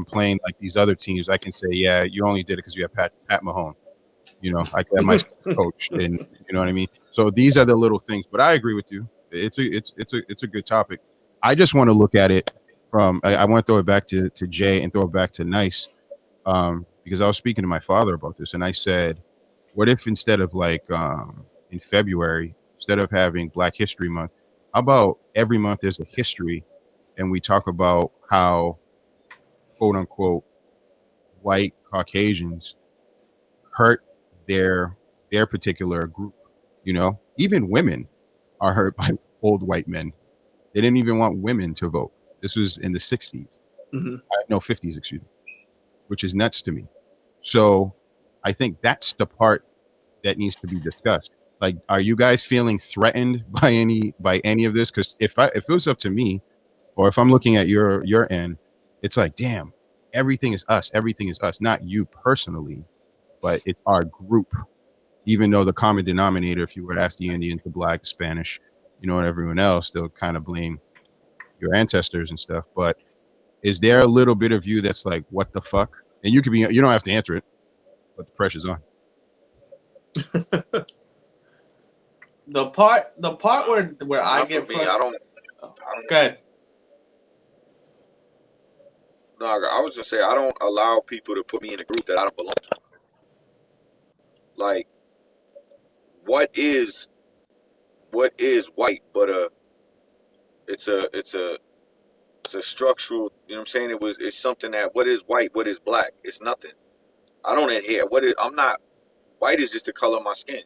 playing like these other teams, I can say, "Yeah, you only did it because you have Pat Mahone." You know, I got my coach, and you know what I mean. So these are the little things, but I agree with you. It's a good topic. I just want to look at it from. I want to throw it back to Jay and throw it back to Nyce, because I was speaking to my father about this, and I said, what if instead of like in February, instead of having Black History Month, how about every month there's a history and we talk about how, quote unquote, white Caucasians hurt their particular group. You know, even women are hurt by old white men. They didn't even want women to vote. This was in the 60s. No, 50s, excuse me, which is nuts to me. So I think that's the part that needs to be discussed. Like, are you guys feeling threatened by any of this? Because if it was up to me, or if I'm looking at your end, it's like, damn, everything is us. Everything is us. Not you personally, but it's our group. Even though the common denominator, if you were to ask the Indians, the Black, Spanish, you know, and everyone else, they'll kind of blame your ancestors and stuff. But is there a little bit of you that's like, what the fuck? And you don't have to answer it, but the pressure's on. The part where I get me, I don't. Go ahead. No, I was just say I don't allow people to put me in a group that I don't belong to. Like, what is white? But it's a structural. You know what I'm saying? It's something that what is white? What is black? It's nothing. I don't adhere. I'm not. White is just the color of my skin.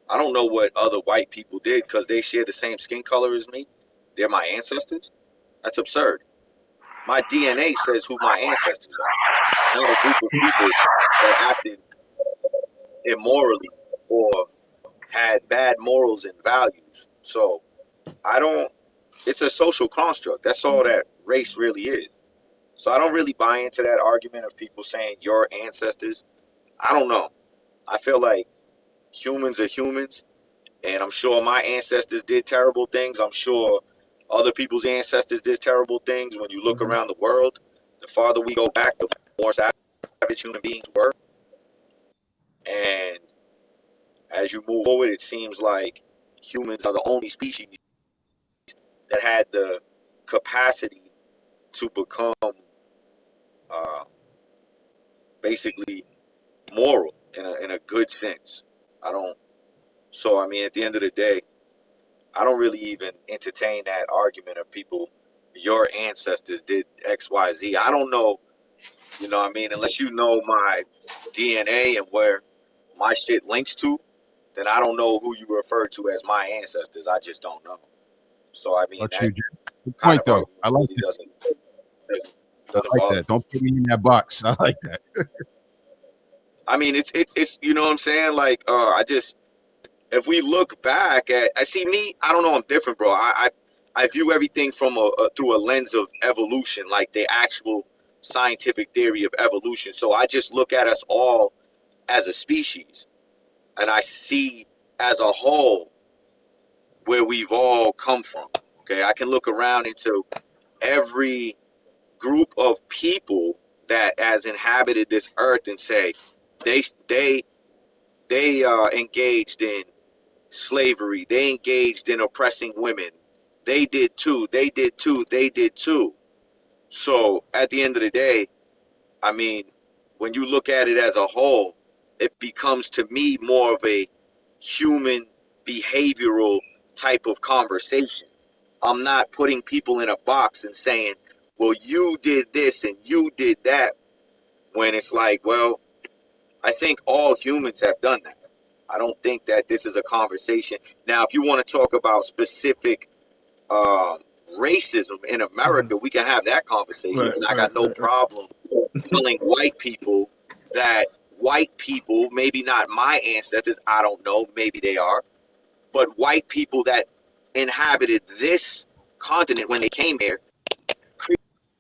I don't know what other white people did because they share the same skin color as me. They're my ancestors. That's absurd. My DNA says who my ancestors are. Not a group of people that acted immorally or had bad morals and values. So it's a social construct. That's all that race really is. So I don't really buy into that argument of people saying your ancestors. I don't know. I feel like humans are humans, and I'm sure my ancestors did terrible things. I'm sure other people's ancestors did terrible things. When you look around the world, the farther we go back, the more savage human beings were. And as you move forward, it seems like humans are the only species that had the capacity to become basically moral in a good sense. So I mean, at the end of the day, I don't really even entertain that argument of people, your ancestors did X, Y, Z. I don't know, you know what I mean? Unless you know my DNA and where my shit links to, then I don't know who you refer to as my ancestors. I just don't know. So I mean, Good kind point, of though. I like really that. doesn't I like bother. that. Don't put me in that box. I like that. I mean, it's you know what I'm saying? Like, if we look back at, I see me, I don't know, I'm different, bro. I view everything from through a lens of evolution, like the actual scientific theory of evolution. So I just look at us all as a species, and I see as a whole where we've all come from. Okay, I can look around into every group of people that has inhabited this earth and say they engaged in slavery, they engaged in oppressing women, they did too, they did too, they did too. So at the end of the day, I mean, when you look at it as a whole, it becomes to me more of a human behavioral type of conversation. I'm not putting people in a box and saying, well, you did this and you did that, when it's like, well, I think all humans have done that. I don't think that this is a conversation. Now, if you want to talk about specific uh, racism in America, we can have that conversation. And I got no problem telling white people that white people, maybe not my ancestors, I don't know, maybe they are, but white people that inhabited this continent when they came here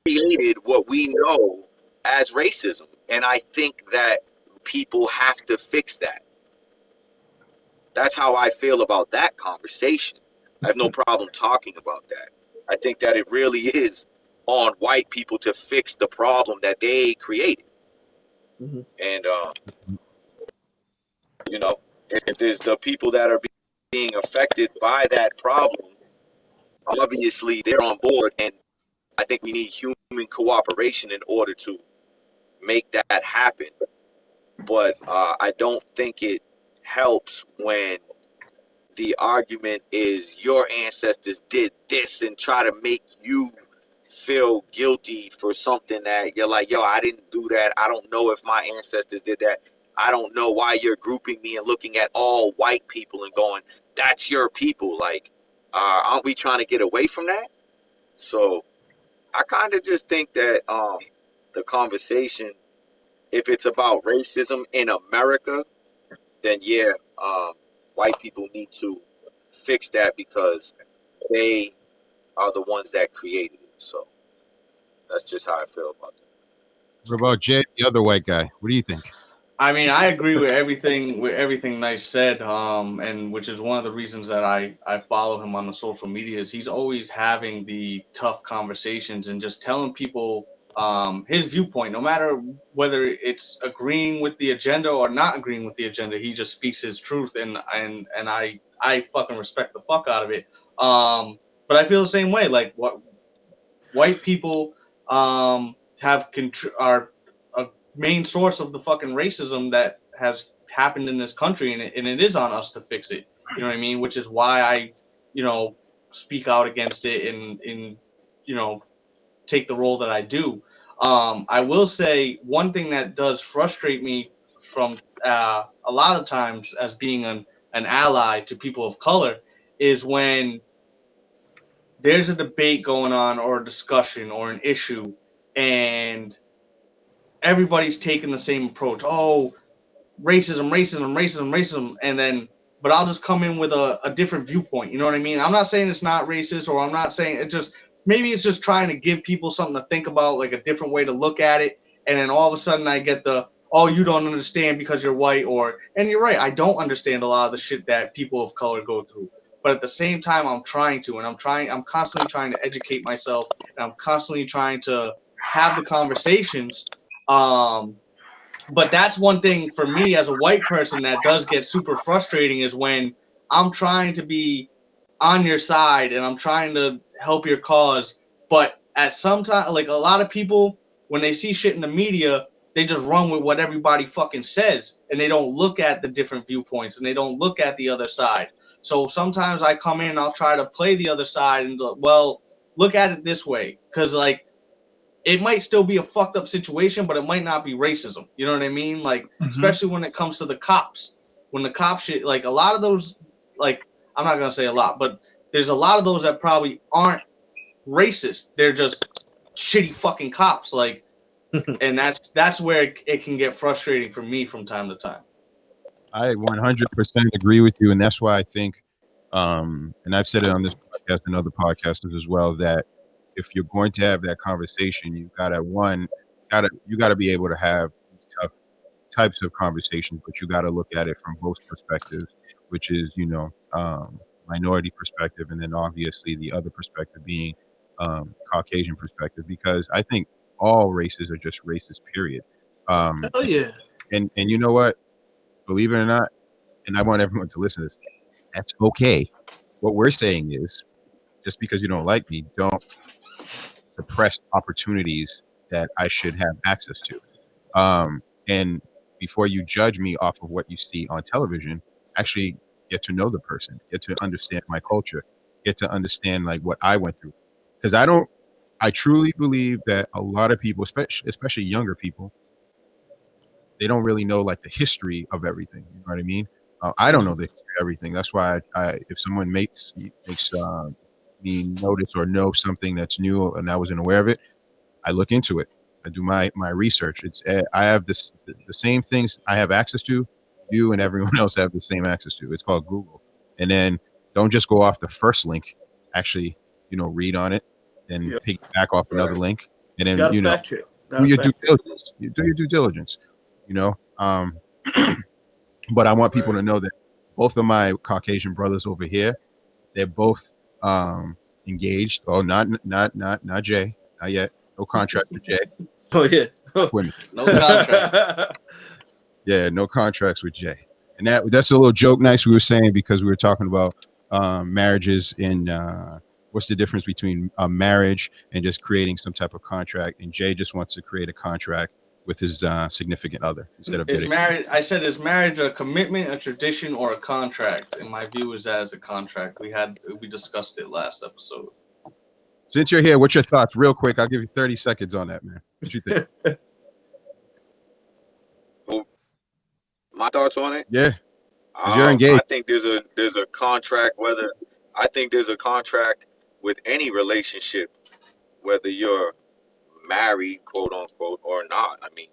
created what we know as racism. And I think that people have to fix that. That's how I feel about that conversation. I have no problem talking about that. I think that it really is on white people to fix the problem that they created. Mhm. And, you know, if there's the people that are being affected by that problem, obviously they're on board. And I think we need human cooperation in order to make that happen. But I don't think it helps when the argument is your ancestors did this and try to make you feel guilty for something that you're like, yo, I didn't do that. I don't know if my ancestors did that. I don't know why you're grouping me and looking at all white people and going, that's your people. Like, aren't we trying to get away from that? So I kind of just think that the conversation, if it's about racism in America, then yeah, white people need to fix that because they are the ones that created it. So that's just how I feel about that. What about Jay, the other white guy? What do you think? I mean, I agree with everything Nyce said, and which is one of the reasons that I follow him on the social media. Is he's always having the tough conversations and just telling people his viewpoint, no matter whether it's agreeing with the agenda or not agreeing with the agenda. He just speaks his truth, and I fucking respect the fuck out of it. But I feel the same way. Like, what white people are a main source of the fucking racism that has happened in this country, and it is on us to fix it. You know what I mean? Which is why I, speak out against it and take the role that I do. I will say one thing that does frustrate me from a lot of times as being an ally to people of color is when there's a debate going on or a discussion or an issue and everybody's taking the same approach. Oh, racism. And then, but I'll just come in with a different viewpoint. You know what I mean? I'm not saying it's not racist, or I'm not saying it just, maybe it's just trying to give people something to think about, like a different way to look at it. And then all of a sudden I get oh, you don't understand because you're white, and you're right. I don't understand a lot of the shit that people of color go through. But at the same time, I'm trying to, and I'm constantly trying to educate myself, and I'm constantly trying to have the conversations. But that's one thing for me as a white person that does get super frustrating is when I'm trying to be on your side and I'm trying to help your cause, but at some time, like a lot of people, when they see shit in the media, they just run with what everybody fucking says, and they don't look at the different viewpoints, and they don't look at the other side. So sometimes I come in and I'll try to play the other side and go, well, look at it this way, because like it might still be a fucked up situation, but it might not be racism. You know what I mean? Like, especially when it comes to the cops. When the cops shit, like a lot of those, like, I'm not going to say a lot, but there's a lot of those that probably aren't racist. They're just shitty fucking cops. Like, and that's where it can get frustrating for me from time to time. I 100% agree with you. And that's why I think, and I've said it on this podcast and other podcasters as well, that if you're going to have that conversation, you gotta be able to have tough types of conversations, but you gotta look at it from both perspectives, which is minority perspective, and then obviously the other perspective being Caucasian perspective, because I think all races are just racist, period. Oh yeah. And you know what? Believe it or not, and I want everyone to listen to this, that's okay. What we're saying is, just because you don't like me, don't suppress opportunities that I should have access to. And before you judge me off of what you see on television. Actually get to know the person, get to understand my culture, get to understand like what I went through. Because I truly believe that a lot of people, especially younger people, they don't really know like the history of everything. You know what I mean? I don't know the history of everything. That's why if someone makes me notice or know something that's new and I wasn't aware of it, I look into it. I do my research. I have the same things I have access to. You and everyone else have the same access to. It's called Google. And then don't just go off the first link. Actually, read on it and piggyback off another link. And then fact check. do your due diligence. You do your due diligence. But I want people to know that both of my Caucasian brothers over here, they're both engaged. Oh, not Jay, not yet. No contract with Jay. Oh yeah, no contract. Yeah, no contracts with Jay. And that's a little joke, Nyce. We were saying because we were talking about marriages and what's the difference between a marriage and just creating some type of contract. And Jay just wants to create a contract with his significant other instead of getting marriage. I said, is marriage a commitment, a tradition, or a contract? And my view is that it's a contract. We discussed it last episode. Since you're here, what's your thoughts? Real quick, I'll give you 30 seconds on that, man. What you think? My thoughts on it? Yeah. You're engaged. I think there's a contract, I think there's a contract with any relationship, whether you're married, quote unquote, or not. I mean,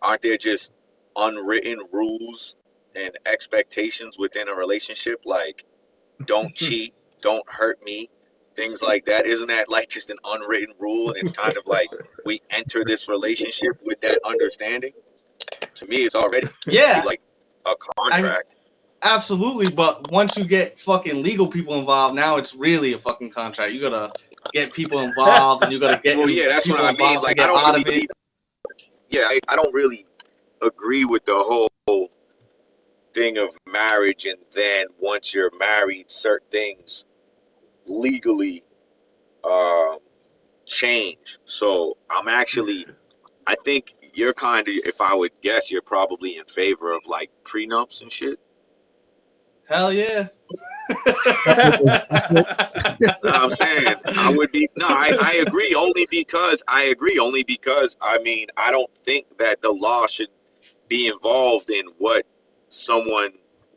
aren't there just unwritten rules and expectations within a relationship, like don't cheat, don't hurt me, things like that? Isn't that like just an unwritten rule? And it's kind of like we enter this relationship with that understanding. To me, it's already like a contract. Absolutely, but once you get fucking legal people involved, now it's really a fucking contract. You gotta get people involved, and you gotta get that's what I mean. Like, I don't really agree with the whole thing of marriage, and then once you're married, certain things legally change. So I think you're kind of, if I would guess, you're probably in favor of like prenups and shit. Hell yeah. I'm saying I would be. No, I agree only because I mean, I don't think that the law should be involved in what someone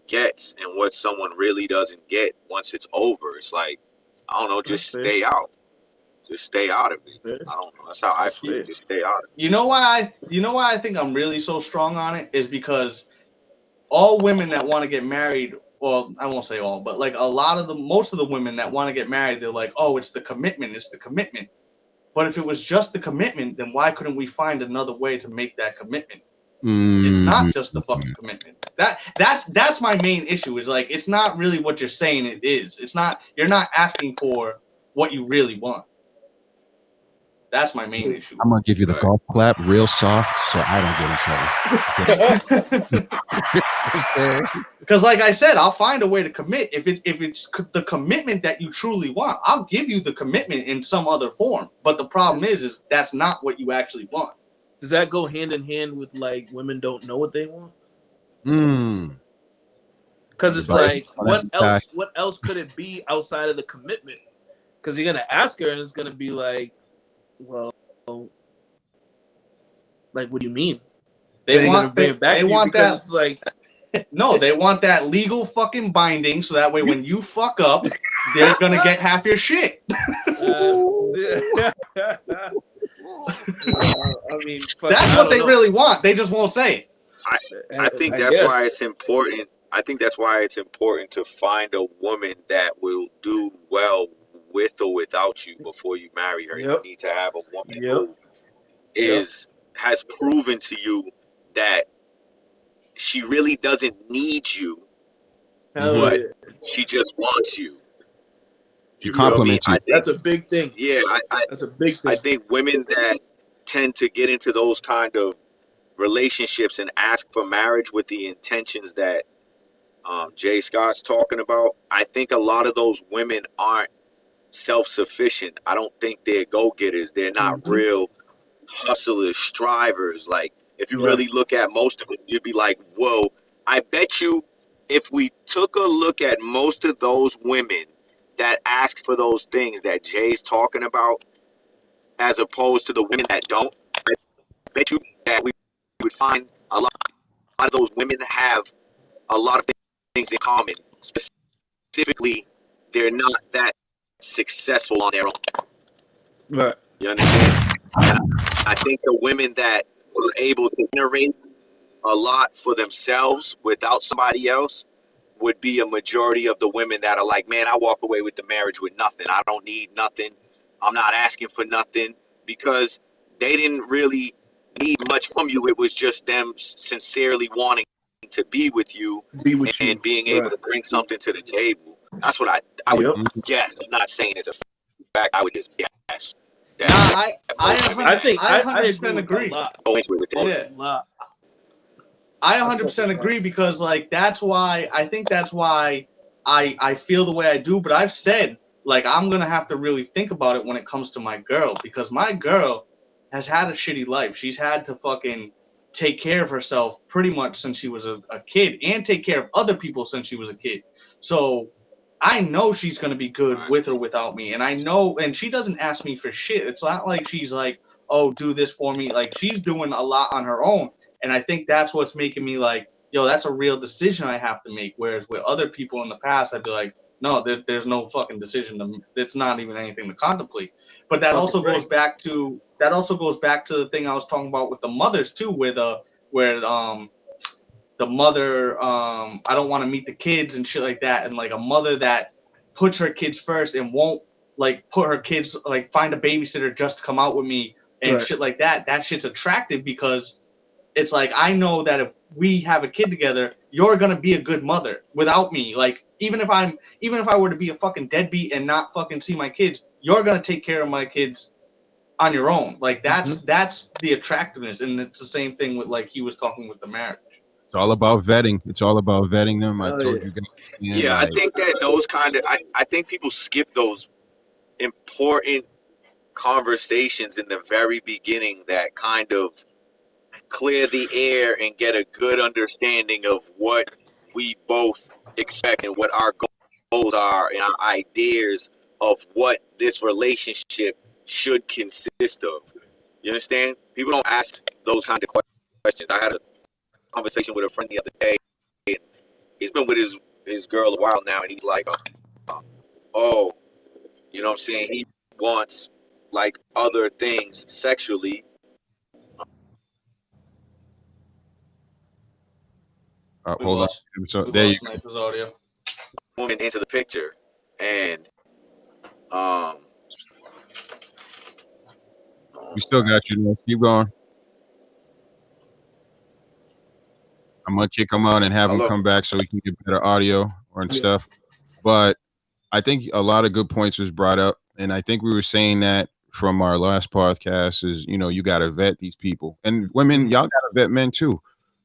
gets and what someone really doesn't get once it's over. It's like, I don't know, just stay out. Just stay out of it. I don't know. That's how I feel. Just stay out of it. You know why I think I'm really so strong on it is because all women that want to get married, well, I won't say all, but like most of the women that want to get married, they're like, oh, it's the commitment. But if it was just the commitment, then why couldn't we find another way to make that commitment? It's not just the fucking commitment. That's my main issue. Is like, it's not really what you're saying it is. It's not, you're not asking for what you really want. That's my main issue. I'm gonna give you the golf clap real soft so I don't get in trouble. I'm saying, because like I said, I'll find a way to commit. If it's the commitment that you truly want, I'll give you the commitment in some other form. But the problem is that's not what you actually want. Does that go hand in hand with like women don't know what they want? Because it's like, what else could it be outside of the commitment? Because you're gonna ask her and it's gonna be like, well, like, what do you mean? They want that. It's like, no, they want that legal fucking binding, so that way when you fuck up, they're gonna get half your shit. I mean, that's what they really want. They just won't say it. I think that's why it's important. I think that's why it's important to find a woman that will do well with or without you before you marry her. You need to have a woman who has proven to you that she really doesn't need you, but she just wants you. She compliments you. That's a big thing. Yeah, that's a big thing. I think women that tend to get into those kind of relationships and ask for marriage with the intentions that Jay Scott's talking about, I think a lot of those women aren't self-sufficient. I don't think they're go-getters. They're not real hustlers, strivers. Like, If you really look at most of it, you'd be like, whoa, I bet you if we took a look at most of those women that ask for those things that Jay's talking about, as opposed to the women that don't, I bet you that we would find a lot of those women have a lot of things in common. Specifically, they're not that successful on their own. Right. You understand? And I think the women that were able to generate a lot for themselves without somebody else would be a majority of the women that are like, man, I walk away with the marriage with nothing. I don't need nothing. I'm not asking for nothing, because they didn't really need much from you. It was just them sincerely wanting to be with you and being able to bring something to the table. That's what I would guess. I'm not saying it's a fact. I would just guess. I 100% agree. Yeah. I 100% agree, because like that's why I feel the way I do. But I've said, like, I'm gonna have to really think about it when it comes to my girl, because my girl has had a shitty life. She's had to fucking take care of herself pretty much since she was a kid, and take care of other people since she was a kid. So I know she's gonna be good with or without me, and I know, and she doesn't ask me for shit. It's not like she's like, oh, do this for me. Like, she's doing a lot on her own. And I think that's what's making me like, yo, that's a real decision I have to make. Whereas with other people in the past, I'd be like, no, there's no fucking decision. It's not even anything to contemplate. But that also goes back to the thing I was talking about with the mothers too, where the mother, I don't want to meet the kids and shit like that, and like a mother that puts her kids first and won't like put her kids, like, find a babysitter just to come out with me and shit like that. That shit's attractive, because it's like, I know that if we have a kid together, you're gonna be a good mother without me. Like, even if I were to be a fucking deadbeat and not fucking see my kids, you're gonna take care of my kids on your own. Like, that's the attractiveness, and it's the same thing with, like, he was talking with the marriage. It's all about vetting. It's all about vetting them. I told you guys. Yeah, I think that those kind of, I think people skip those important conversations in the very beginning that kind of clear the air and get a good understanding of what we both expect and what our goals are and our ideas of what this relationship should consist of. You understand? People don't ask those kind of questions. I had a conversation with a friend the other day, and he's been with his girl a while now, and he's like, oh, you know what I'm saying? He wants like other things sexually. Hold on. So there you go. Woman into the picture, and we still got you, man. Keep going. I'm gonna kick him out and have him come back so we can get better audio and stuff. But I think a lot of good points was brought up, and I think we were saying that from our last podcast is, you know, you got to vet these people, and women, y'all got to vet men too.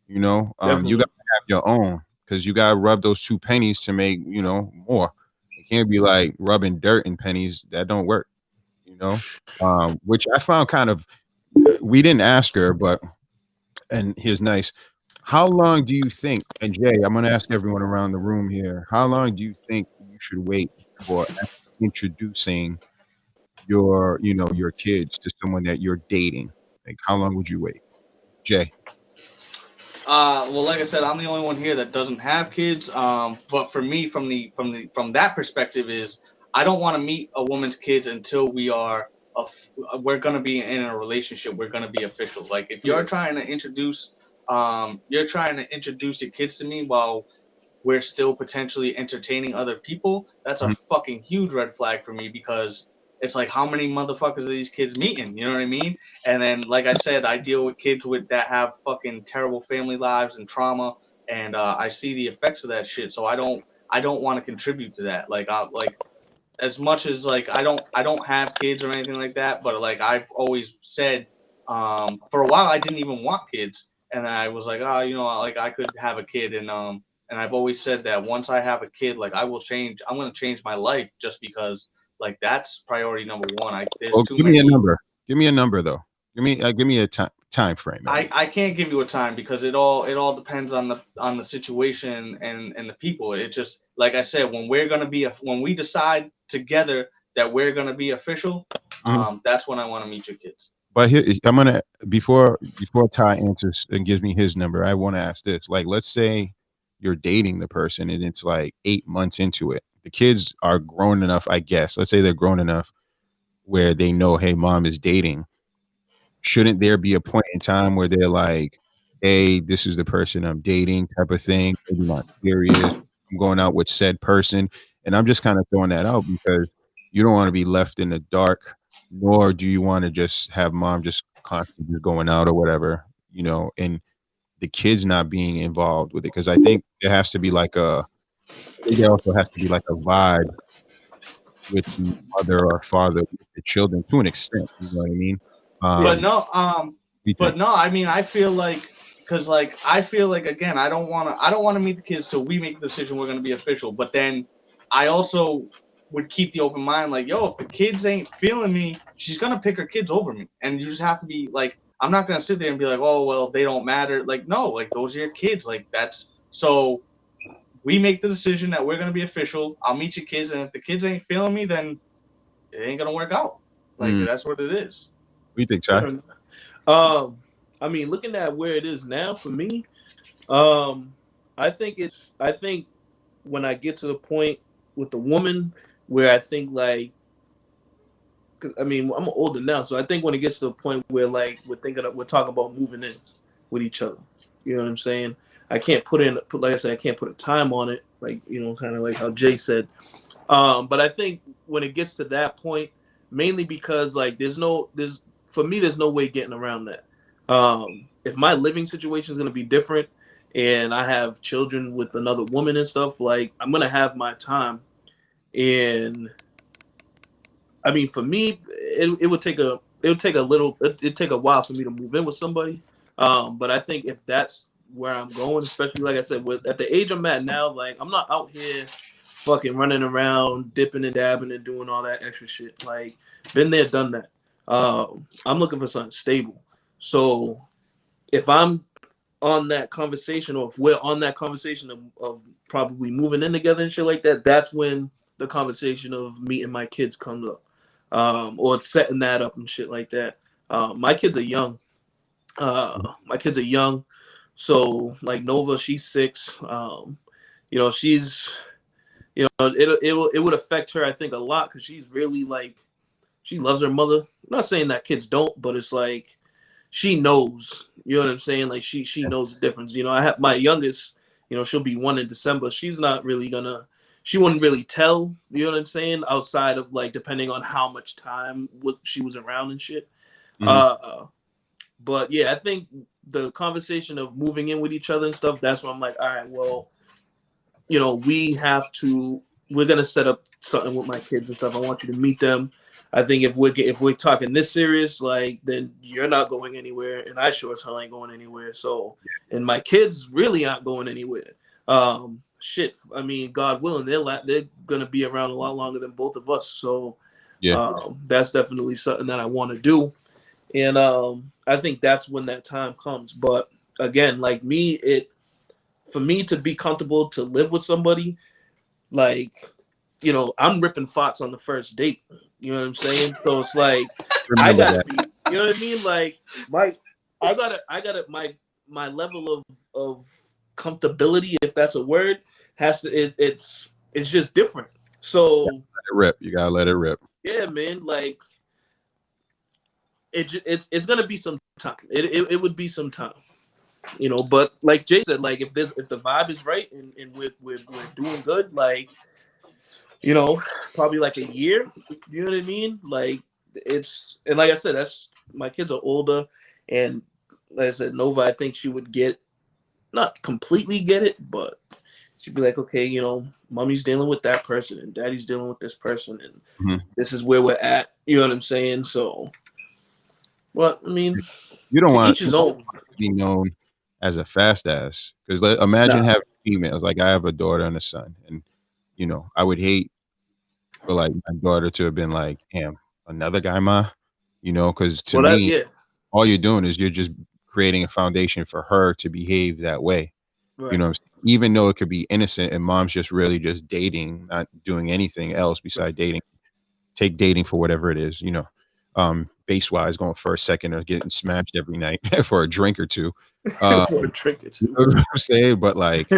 You know, you got to have your own, because you got to rub those 2 pennies to make, you know, more. It can't be like rubbing dirt in pennies. That don't work, you know. Which I found kind of, we didn't ask her, but, and here's Nyce. How long do you think, and Jay, I'm going to ask everyone around the room here, how long do you think you should wait for introducing your, you know, your kids to someone that you're dating? Like, how long would you wait? Jay? Well, like I said, I'm the only one here that doesn't have kids. But for me, from that perspective, is I don't want to meet a woman's kids until we're gonna be in a relationship. We're gonna be official. Like, if you're trying to introduce your kids to me while we're still potentially entertaining other people, that's a fucking huge red flag for me, because it's like, how many motherfuckers are these kids meeting? You know what I mean? And then, like I said, I deal with kids that have fucking terrible family lives and trauma, and I see the effects of that shit. So I don't want to contribute to that. Like, as much as like I don't have kids or anything like that, but like I've always said, for a while I didn't even want kids, and I was like, oh, you know, like I could have a kid, and I've always said that once I have a kid, like I'm going to change my life, just because like that's priority number one. There's too give many. Me a number. Give me a number though. Give me a time. time frame. I can't give you a time because it all depends on the situation and the people. It just, like I said, when we decide together that we're gonna be official, that's when I want to meet your kids. But here, I'm gonna before Ty answers and gives me his number, I want to ask this. Like, let's say you're dating the person and it's like 8 months into it. The kids are grown enough, I guess. Let's say they're grown enough where they know, hey, mom is dating. Shouldn't there be a point in time where they're like, hey, this is the person I'm dating, type of thing? Maybe not serious. I'm going out with said person. And I'm just kind of throwing that out because you don't want to be left in the dark, nor do you want to just have mom just constantly just going out or whatever, and the kids not being involved with it. Because I think there has to be like I think there also has to be like a vibe with the mother or father with the children to an extent. You know what I mean? But no, I mean, I feel like, because I feel like, again, I don't want to meet the kids till we make the decision we're going to be official. But then I also would keep the open mind, like, yo, if the kids ain't feeling me, she's going to pick her kids over me. And you just have to be like, I'm not going to sit there and be like, oh, well, they don't matter. Like, no, like, those are your kids. Like, so we make the decision that we're going to be official. I'll meet your kids. And if the kids ain't feeling me, then it ain't going to work out. Like, that's what it is. What do you think, Ty? I mean, looking at where it is now for me, I think when I get to the point with the woman where I think like, I mean, I'm older now, so I think when it gets to the point where like we're talking about moving in with each other. You know what I'm saying? I can't like I said, I can't put a time on it, like, kind of like how Jay said. But I think when it gets to that point, mainly because like there's no way getting around that. If my living situation is going to be different and I have children with another woman and stuff, like I'm going to have my time. And I mean, for me, it'd take a while for me to move in with somebody. But I think if that's where I'm going, especially like I said, at the age I'm at now, like I'm not out here fucking running around, dipping and dabbing and doing all that extra shit. Like, been there, done that. I'm looking for something stable. So if I'm on that conversation, or if we're on that conversation of probably moving in together and shit like that, that's when the conversation of meeting my kids comes up, or setting that up and shit like that. My kids are young. So like Nova, she's 6. She's, it would affect her, I think, a lot because she's really like, she loves her mother. I'm not saying that kids don't, but it's like she knows. You know what I'm saying? Like she knows the difference. I have my youngest. She'll be 1 in December. She's not really she wouldn't really tell. You know what I'm saying? Outside of like depending on how much time she was around and shit. But yeah, I think the conversation of moving in with each other and stuff. That's when I'm like, all right, well, we're gonna set up something with my kids and stuff. I want you to meet them. I think if we're talking this serious, like, then you're not going anywhere, and I sure as hell ain't going anywhere. So, and my kids really aren't going anywhere. Shit, I mean, God willing, they're gonna be around a lot longer than both of us. So, that's definitely something that I want to do, and I think that's when that time comes. But again, like me, for me to be comfortable to live with somebody, like, I'm ripping farts on the first date. You know what I'm saying? So it's like I gotta be, you know what I mean? Like my level of comfortability, if that's a word, it's just different. So let it rip. You gotta let it rip. Yeah, man. Like it's gonna be some time. It would be some time. But like Jay said, like if the vibe is right and we're doing good, like, probably like a year, you know what I mean? Like and like I said, that's, my kids are older, and like I said, Nova, I think she would not completely get it, but she'd be like, okay, mommy's dealing with that person and daddy's dealing with this person, and this is where we're at, you know what I'm saying? So, well, I mean, you don't want each his own to be known as a fast ass, because imagine having females. Like, I have a daughter and a son, and I would hate for like my daughter to have been like, damn, another guy, ma, because to me, all you're doing is you're just creating a foundation for her to behave that way. Right. You know, even though it could be innocent and mom's just really just dating, not doing anything else besides dating. Take dating for whatever it is, you know, base wise, going first, second, or getting smashed every night for a drink or two. For a drink or two. You know what I'm saying? But like,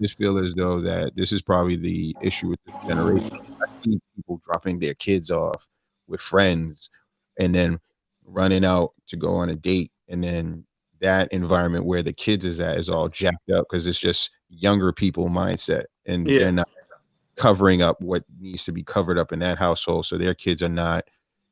just feel as though that this is probably the issue with this generation. I see people dropping their kids off with friends and then running out to go on a date, and then that environment where the kids is at is all jacked up because it's just younger people mindset, and they're not covering up what needs to be covered up in that household, so their kids are not,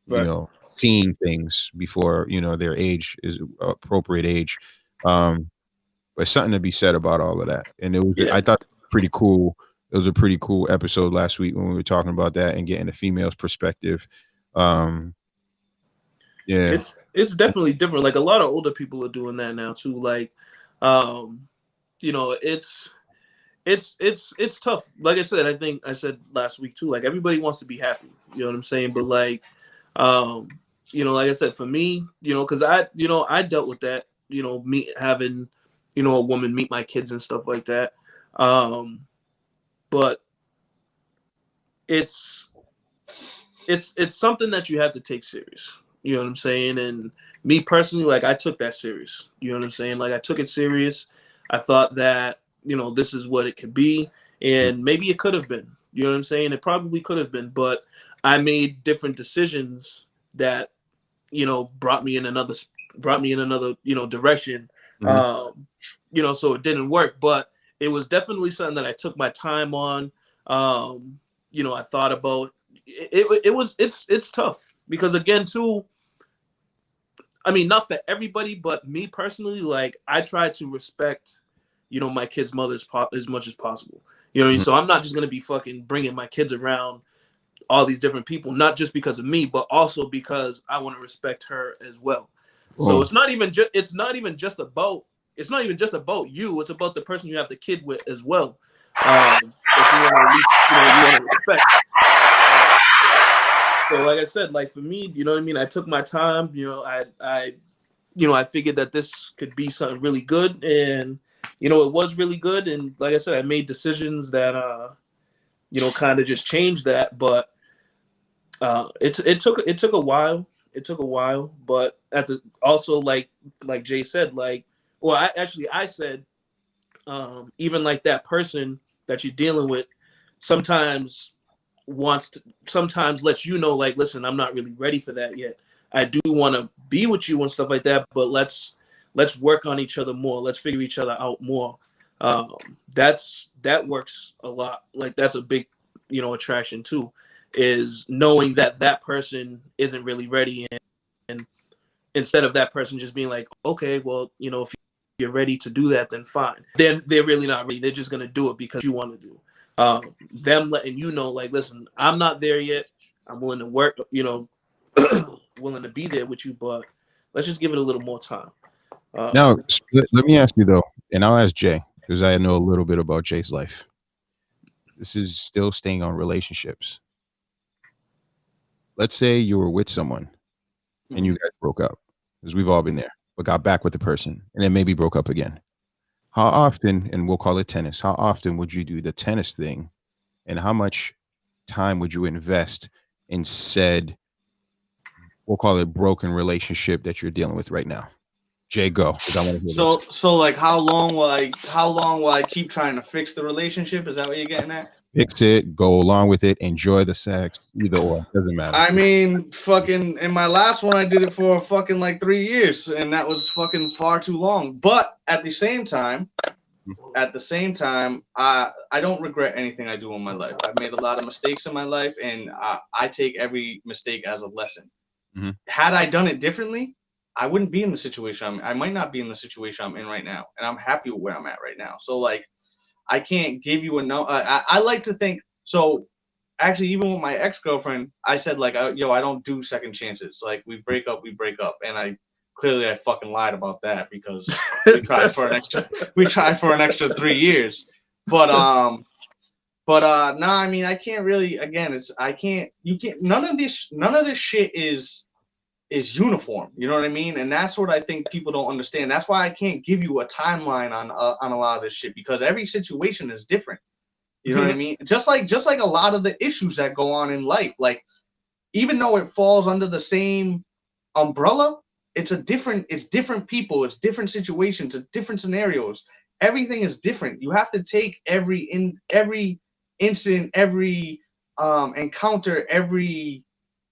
you know, seeing things before, you know, their age is appropriate age. But something to be said about all of that. And it was, I thought, pretty cool. It was a pretty cool episode last week when we were talking about that and getting the female's perspective. It's definitely different. Like a lot of older people are doing that now too. Like, you know, it's tough. Like I said, I think I said last week too, like everybody wants to be happy, you know what I'm saying? But like, you know, like I said, for me, you know, cause I dealt with that, you know, me having, you know, a woman meet my kids and stuff like that. But it's something that you have to take serious. You know what I'm saying? And me personally, like I took that serious. You know what I'm saying? Like I took it serious. I thought that, you know, this is what it could be. And maybe it could have been. You know what I'm saying? It probably could have been. But I made different decisions that, you know, brought me in another, you know, direction. You know, so it didn't work. But it was definitely something that I took my time on. You know, I thought about it's tough because again, too, I mean, not for everybody, but me personally, like I try to respect, you know, my kids' mothers as much as possible. You know what I mean? So I'm not just going to be fucking bringing my kids around all these different people, not just because of me, but also because I want to respect her as well. So it's not even just about you. It's about the person you have the kid with as well. That you want to respect. So like I said, like for me, you know what I mean? I took my time, you know, I figured that this could be something really good, and you know, it was really good. And like I said, I made decisions that you know, kind of just changed that. But it took a while. It took a while, but also like Jay said, like, well, I said, even like that person that you're dealing with sometimes lets you know, like, listen, I'm not really ready for that yet. I do want to be with you and stuff like that, but let's work on each other more. Let's figure each other out more. That works a lot. Like that's a big, you know, attraction too, is knowing that person isn't really ready, and instead of that person just being like, okay, well, you know, if you're ready to do that, then fine. Then they're really not ready. They're just gonna do it because you want to do. Them letting you know, like, listen, I'm not there yet. I'm willing to work, you know, willing to be there with you, but let's just give it a little more time. Now, let me ask you though, and I'll ask Jay because I know a little bit about Jay's life. This is still staying on relationships. Let's say you were with someone and you guys broke up, because we've all been there, but got back with the person and then maybe broke up again. How often, and we'll call it tennis, how often would you do the tennis thing, and how much time would you invest in said, we'll call it broken relationship that you're dealing with right now? Jay, go. So like how long will I keep trying to fix the relationship? Is that what you're getting at? Fix it, go along with it, enjoy the sex, either or, doesn't matter. I mean, fucking in my last one, I did it for fucking like 3 years, and that was fucking far too long. But at the same time, I don't regret anything I do in my life. I've made a lot of mistakes in my life, and I take every mistake as a lesson. Had I done it differently, I wouldn't be in the situation I might not be in the situation I'm in right now, and I'm happy with where I'm at right now. So like, I can't give you a no. I like to think so. Actually, even with my ex-girlfriend, I said like, I don't do second chances. Like we break up, and I fucking lied about that because we tried for an extra 3 years. But no, I mean, I can't really. Again, you can't. None of this shit is is uniform. You know what I mean? And that's what I think people don't understand. That's why I can't give you a timeline on a lot of this shit, because every situation is different. You know what I mean? Just like a lot of the issues that go on in life, like even though it falls under the same umbrella, it's different people, it's different situations, it's different scenarios. Everything is different. You have to take every incident, every encounter, every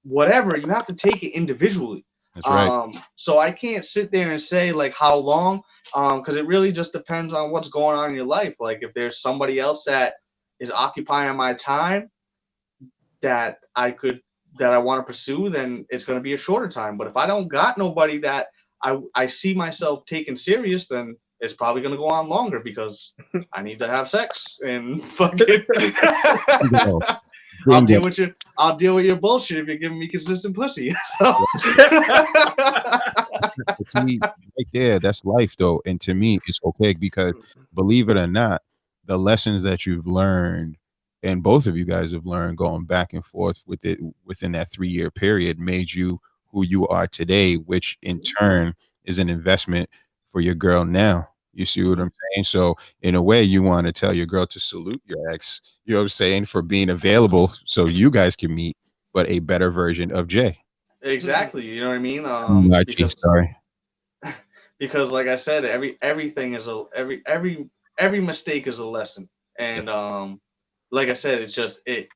whatever, you have to take it individually. That's right. So I can't sit there and say like how long, because it really just depends on what's going on in your life. Like if there's somebody else that is occupying my time that I want to pursue, then it's going to be a shorter time. But if I don't got nobody that I see myself taking serious, then it's probably going to go on longer because I need to have sex and fucking. I'll deal with your bullshit if you're giving me consistent pussy. So. See, right there, that's life though, and to me, it's okay because believe it or not, the lessons that you've learned, and both of you guys have learned going back and forth with it within that 3-year period, made you who you are today, which in turn is an investment for your girl now. You see what I'm saying? So in a way, you want to tell your girl to salute your ex, you know what I'm saying, for being available so you guys can meet, but a better version of Jay. Exactly. You know what I mean? Archie, sorry. Because like I said, everything is every mistake is a lesson. And like I said, it's just I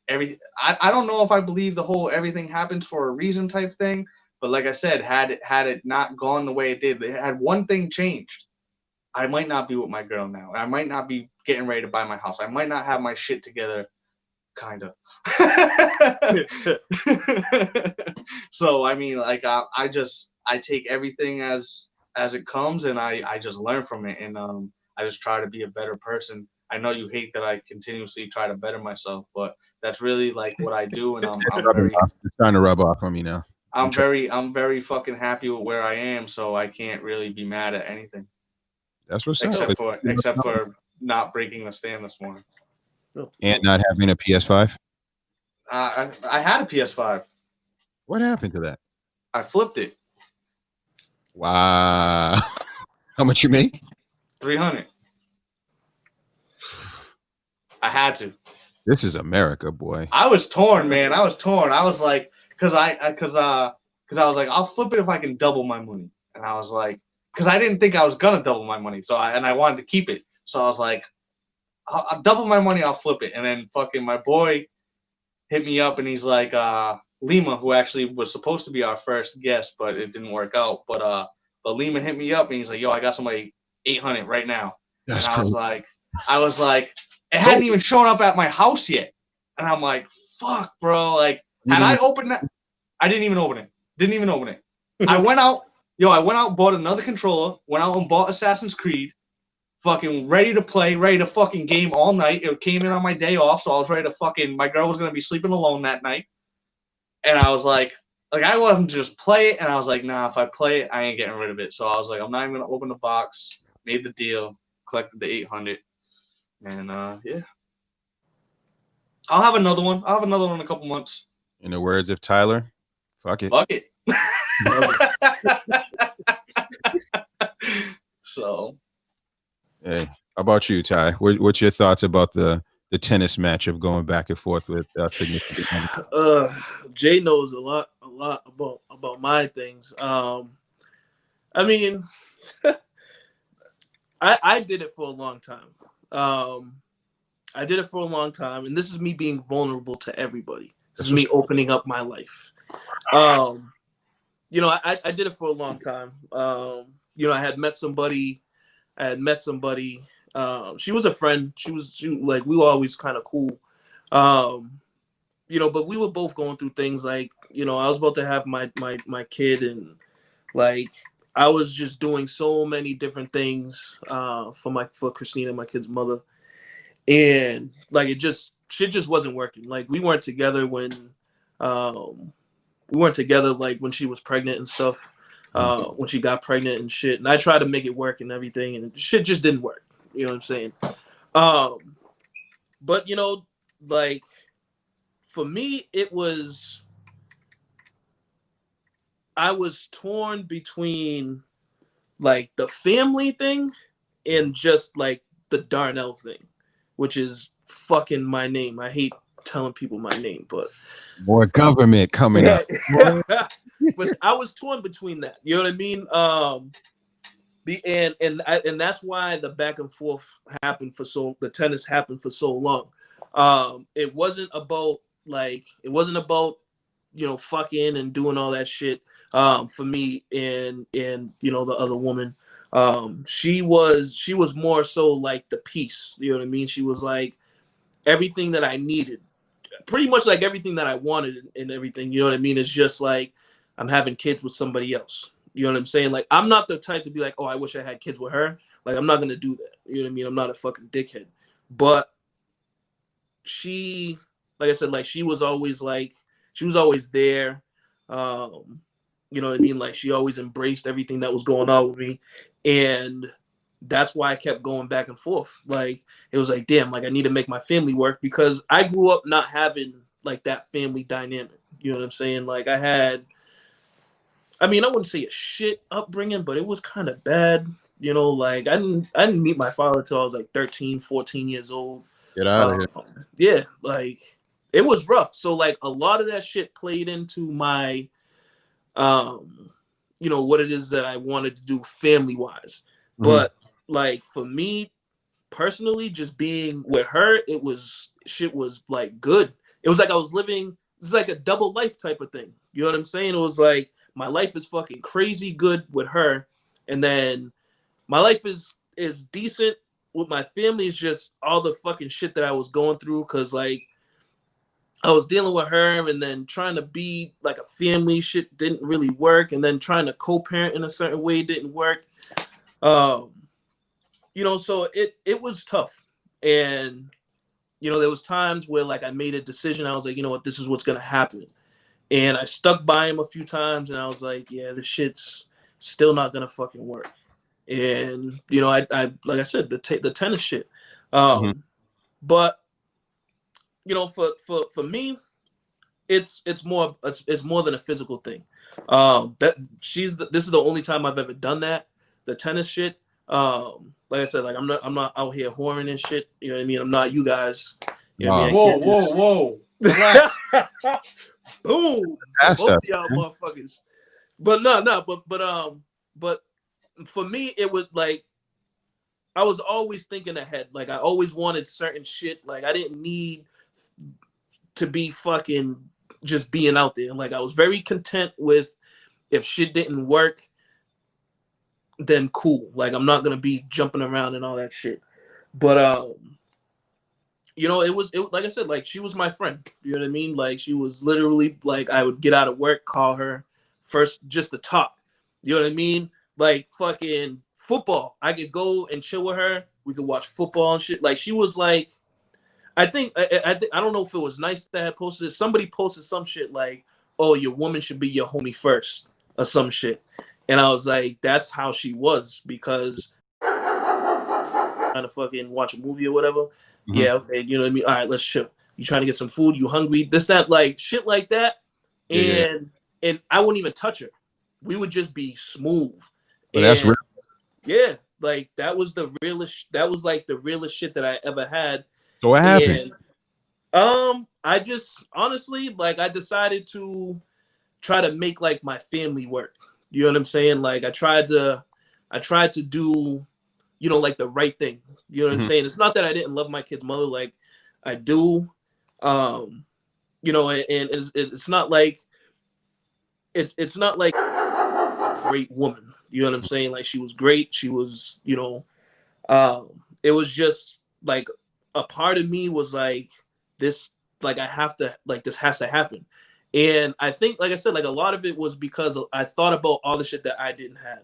don't know if I believe the whole everything happens for a reason type thing, but like I said, had it not gone the way it did, had one thing changed, I might not be with my girl now. I might not be getting ready to buy my house. I might not have my shit together, kind of. So, I mean, like, I take everything as it comes, and I just learn from it, and I just try to be a better person. I know you hate that I continuously try to better myself, but that's really, like, what I do, and it's trying to rub off on me now. I'm very fucking happy with where I am, so I can't really be mad at anything. That's what's except for not breaking the stand this morning, and not having a PS5. I had a PS5. What happened to that? I flipped it. Wow. How much you make? 300. I had to. This is America, boy. I was torn, man. I was torn. I was like, because I was like, I'll flip it if I can double my money, and I was like. Because I didn't think I was gonna double my money, so I wanted to keep it. So I was like, I'll double my money, I'll flip it. And then fucking my boy hit me up, and he's like, Lima, who actually was supposed to be our first guest, but it didn't work out. But Lima hit me up, and he's like, yo, I got somebody 800 right now. That's and cool. I was like, it hadn't even shown up at my house yet, and I'm like, fuck, bro. Like, had I opened that, I didn't even open it. I went out. I went out and bought another controller, went out and bought Assassin's Creed, fucking ready to play, ready to fucking game all night. It came in on my day off, so I was ready to fucking, my girl was going to be sleeping alone that night. And I was like I wanted to just play it, and I was like, nah, if I play it, I ain't getting rid of it. So I was like, I'm not even going to open the box, made the deal, collected the 800, and yeah. I'll have another one. In a couple months. In the words of Tyler, fuck it. Fuck it. So, hey, how about you, Ty? What's your thoughts about the tennis match of going back and forth with significant? Jay knows a lot about my things. I mean, I did it for a long time. And this is me being vulnerable to everybody. This is me opening up my life. I did it for a long time. I had met somebody. She was a friend. She like, we were always kind of cool. But we were both going through things like, I was about to have my kid, and like I was just doing so many different things for Christina, my kid's mother. And like shit just wasn't working. Like we weren't together when when she was pregnant and stuff. When she got pregnant and shit, and I tried to make it work and everything, and shit just didn't work. You know what I'm saying? But like for me, it was I was torn between like the family thing and just like the Darnell thing, which is fucking my name. I hate telling people my name, but More government coming out. but I was torn between that. You know what I mean? And that's why the back and forth happened the tennis happened for so long. It wasn't about fucking and doing all that shit for me and the other woman. She was more so like the peace. You know what I mean? She was like everything that I needed, pretty much like everything that I wanted and everything. You know what I mean? It's just like I'm having kids with somebody else. You know what I'm saying? Like, I'm not the type to be like, oh, I wish I had kids with her. Like, I'm not going to do that. You know what I mean? I'm not a fucking dickhead. But she, like I said, like, she was always there. You know what I mean? Like, she always embraced everything that was going on with me. And that's why I kept going back and forth. Like, it was like, damn, like, I need to make my family work because I grew up not having, like, that family dynamic. You know what I'm saying? Like, I wouldn't say a shit upbringing, but it was kind of bad. You know, like I didn't meet my father until I was like 13, 14 years old. Get out of here. Yeah, like it was rough. So like a lot of that shit played into my, what it is that I wanted to do family wise. Mm-hmm. But like for me personally, just being with her, shit was like good. It was like I was living. It's like a double life type of thing. You know what I'm saying? It was like my life is fucking crazy good with her, and then my life is decent with my family. Is just all the fucking shit that I was going through because like I was dealing with her, and then trying to be like a family shit didn't really work, and then trying to co-parent in a certain way didn't work. So it was tough, and there was times where like I made a decision. I was like, you know what, this is what's gonna happen. And I stuck by him a few times and I was like, yeah, this shit's still not gonna fucking work. And I like I said, the tennis shit. But for me, it's more than a physical thing. This is the only time I've ever done that, the tennis shit. Like I said, like I'm not out here whoring and shit. You know what I mean? I'm not you guys. You know what I mean? Whoa. Boom. Both of y'all motherfuckers. But but for me, it was like I was always thinking ahead. Like I always wanted certain shit. Like I didn't need to be fucking just being out there. Like I was very content with if shit didn't work, then cool. Like I'm not gonna be jumping around and all that shit. But it was like I said, like she was my friend. You know what I mean? Like she was literally like I would get out of work, call her first just to talk. You know what I mean? Like fucking football. I could go and chill with her. We could watch football and shit. Like she was like, I don't know if it was Nyce that had posted it. Somebody posted some shit like, oh, your woman should be your homie first or some shit. And I was like, that's how she was because trying to fucking watch a movie or whatever. Mm-hmm. Yeah, okay, you know what I mean? All right, let's chill. You trying to get some food? You hungry? This, that, like shit like that. And I wouldn't even touch her. We would just be smooth. Well, that's real. Yeah, like that was the realest. That was like the realest shit that I ever had. So what happened? And, I just honestly like I decided to try to make like my family work. You know what I'm saying? Like I tried to do, like the right thing. You know what I'm saying? It's not that I didn't love my kid's mother, like I do. And it's not like it's not like a great woman. You know what I'm saying? Like she was great. She was, it was just like a part of me was like this, like I have to, like this has to happen. And I think, like I said, like a lot of it was because I thought about all the shit that I didn't have.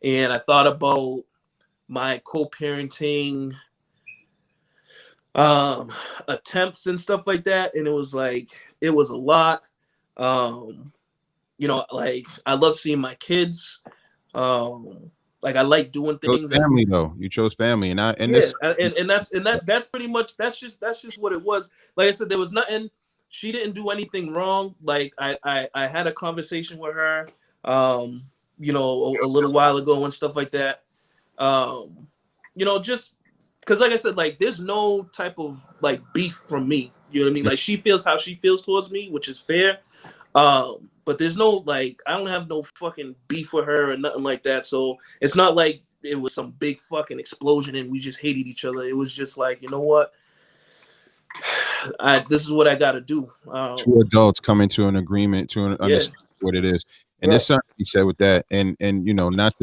And I thought about my co-parenting attempts and stuff like that. And it was like, it was a lot. Like I love seeing my kids. Like I like doing things. Family though, you chose family, and that's pretty much that's just what it was. Like I said, there was nothing. She didn't do anything wrong. Like I had a conversation with her. you know, a little while ago and stuff like that. You know, just because, like I said, like there's no type of like beef from me. You know what I mean? Like she feels how she feels towards me, which is fair. But there's no like I don't have no fucking beef with her or nothing like that. So it's not like it was some big fucking explosion and we just hated each other. It was just like, you know what? This is what I got to do. Two adults coming to an agreement to understand what it is, and there's something he said with that, and you know, not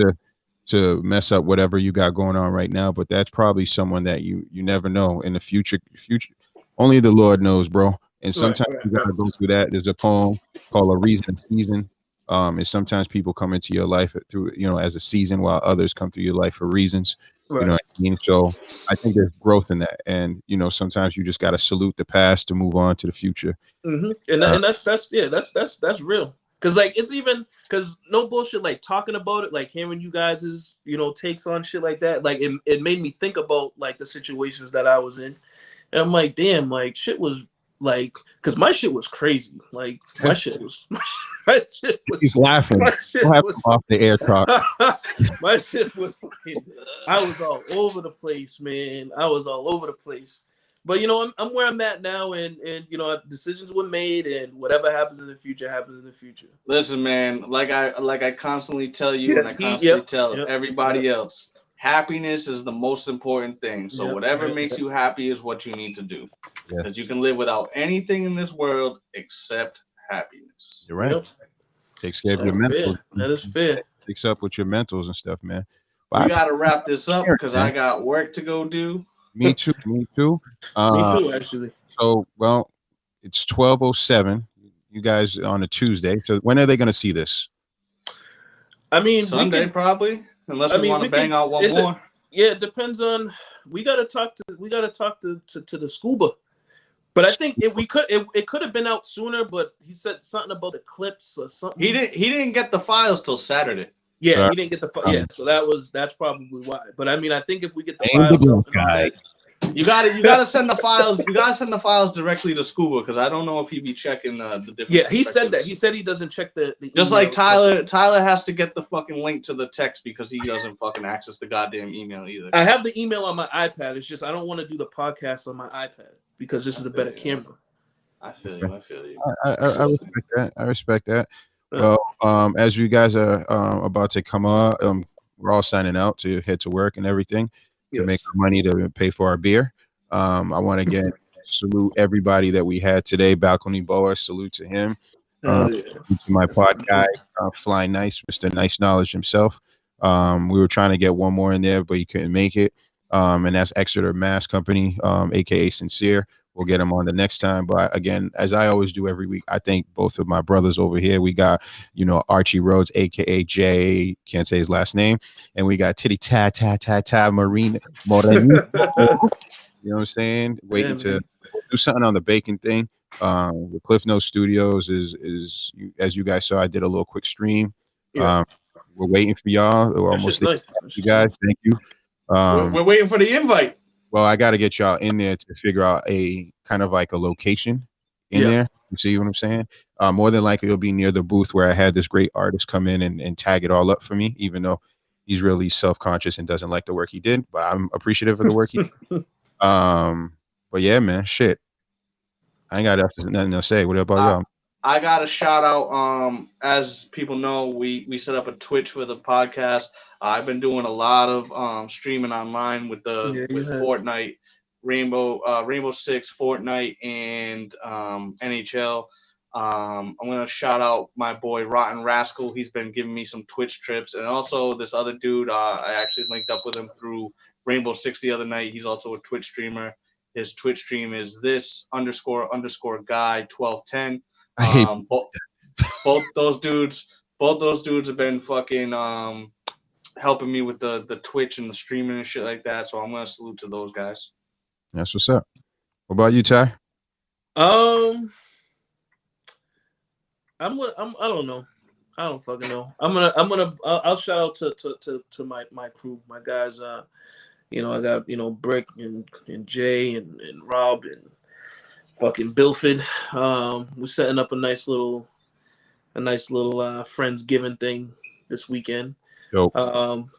to mess up whatever you got going on right now, but that's probably someone that you never know in the future. Only the Lord knows, bro. And sometimes you gotta go through that. There's a poem called "A Reason Season." And sometimes people come into your life through, you know, as a season, while others come through your life for reasons. You know what I mean? So I think there's growth in that, and you know, sometimes you just got to salute the past to move on to the future. And that's real. Cause like it's even cause no bullshit, like talking about it, like hearing you guys' you know takes on shit like that, like it made me think about like the situations that I was in, and I'm like, damn, like shit was like, cause my shit was crazy, like my shit was. He's laughing. Off the air talk. My shit was fucking. I was all over the place, man. I was all over the place. But you know, I'm where I'm at now, and you know, decisions were made, and whatever happens in the future happens in the future. Listen, man, like I constantly tell you, and I constantly tell everybody else, happiness is the most important thing. So whatever makes you happy is what you need to do, because you can live without anything in this world except happiness. You're right. Takes care of your mental. That is fair. Takes up with your mentals and stuff, man. But we gotta wrap this up because I got work to go do. Me too. Me too, actually. So, well, it's 12:07. You guys on a Tuesday. So when are they going to see this? I mean, Sunday probably, unless we want to bang out one more. Yeah, it depends on. We gotta talk to the scuba. But I think it could have been out sooner, but he said something about the clips or something. He didn't get the files till Saturday. Yeah, he didn't get the so that's probably why. But I mean, I think if we get the files, you gotta send the files. You gotta send the files directly to Scuba because I don't know if he be checking the different. Yeah, he said that. He said he doesn't check the just like Tyler. Tyler has to get the fucking link to the text because he doesn't fucking access the goddamn email either. I have the email on my iPad. It's just I don't want to do the podcast on my iPad because this is a better camera. I feel you. I respect that. Well, as you guys are about to come on, we're all signing out to head to work and everything to make money to pay for our beer. I want to again salute everybody that we had today. Balcony Boa, salute to him. To my pod guy, Fly Nyce, Mr. Nice Knowledge himself. We were trying to get one more in there, but he couldn't make it. And that's Exeter Mass Company, aka Sincere. We'll get him on the next time. But again, as I always do every week, I thank both of my brothers over here. We got, you know, Archee Rhodes, aka Jay, can't say his last name, and we got Titty Marina Moreno. You know what I'm saying? Waiting to do something on the bacon thing. The Cliff Note Studios is as you guys saw, I did a little quick stream. We're waiting for y'all. We're almost there. You guys, thank you. We're waiting for the invite. Well, I got to get y'all in there to figure out a kind of like a location in there. You see what I'm saying? More than likely, it'll be near the booth where I had this great artist come in and tag it all up for me, even though he's really self-conscious and doesn't like the work he did. But I'm appreciative of the work he did. But yeah, man, shit. I ain't got nothing to say. What about y'all? I got a shout out. As people know, we set up a Twitch for the podcast. I've been doing a lot of streaming online with Fortnite, Rainbow Six, Fortnite, and NHL. I'm gonna shout out my boy Rotten Rascal. He's been giving me some Twitch trips, and also this other dude. I actually linked up with him through Rainbow Six the other night. He's also a Twitch streamer. His Twitch stream is this _ guy 1210. Both those dudes have been fucking helping me with the Twitch and the streaming and shit like that. So I'm gonna salute to those guys. That's what's up. What about you, Ty? I don't know. I don't fucking know. I'll shout out to my crew, my guys. You know, I got, you know, Brick and Jay and Rob and fucking Bilford. We're setting up a nice little a nice little Friendsgiving thing this weekend. Dope.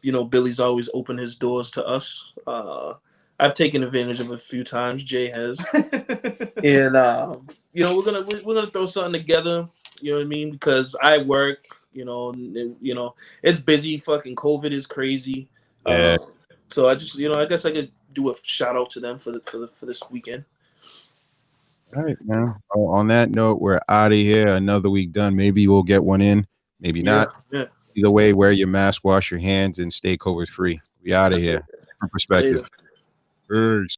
You know, Billy's always opened his doors to us. I've taken advantage of it a few times. Jay has, and you know, we're gonna throw something together. You know what I mean? Because I work. You know, it's busy. Fucking COVID is crazy. Yeah. So I just, I guess I could do a shout out to them for this weekend. All right, man. On that note, we're out of here. Another week done. Maybe we'll get one in. Maybe not. Yeah. Either way, wear your mask, wash your hands, and stay COVID free. We out of here. Different perspective. Later. Peace.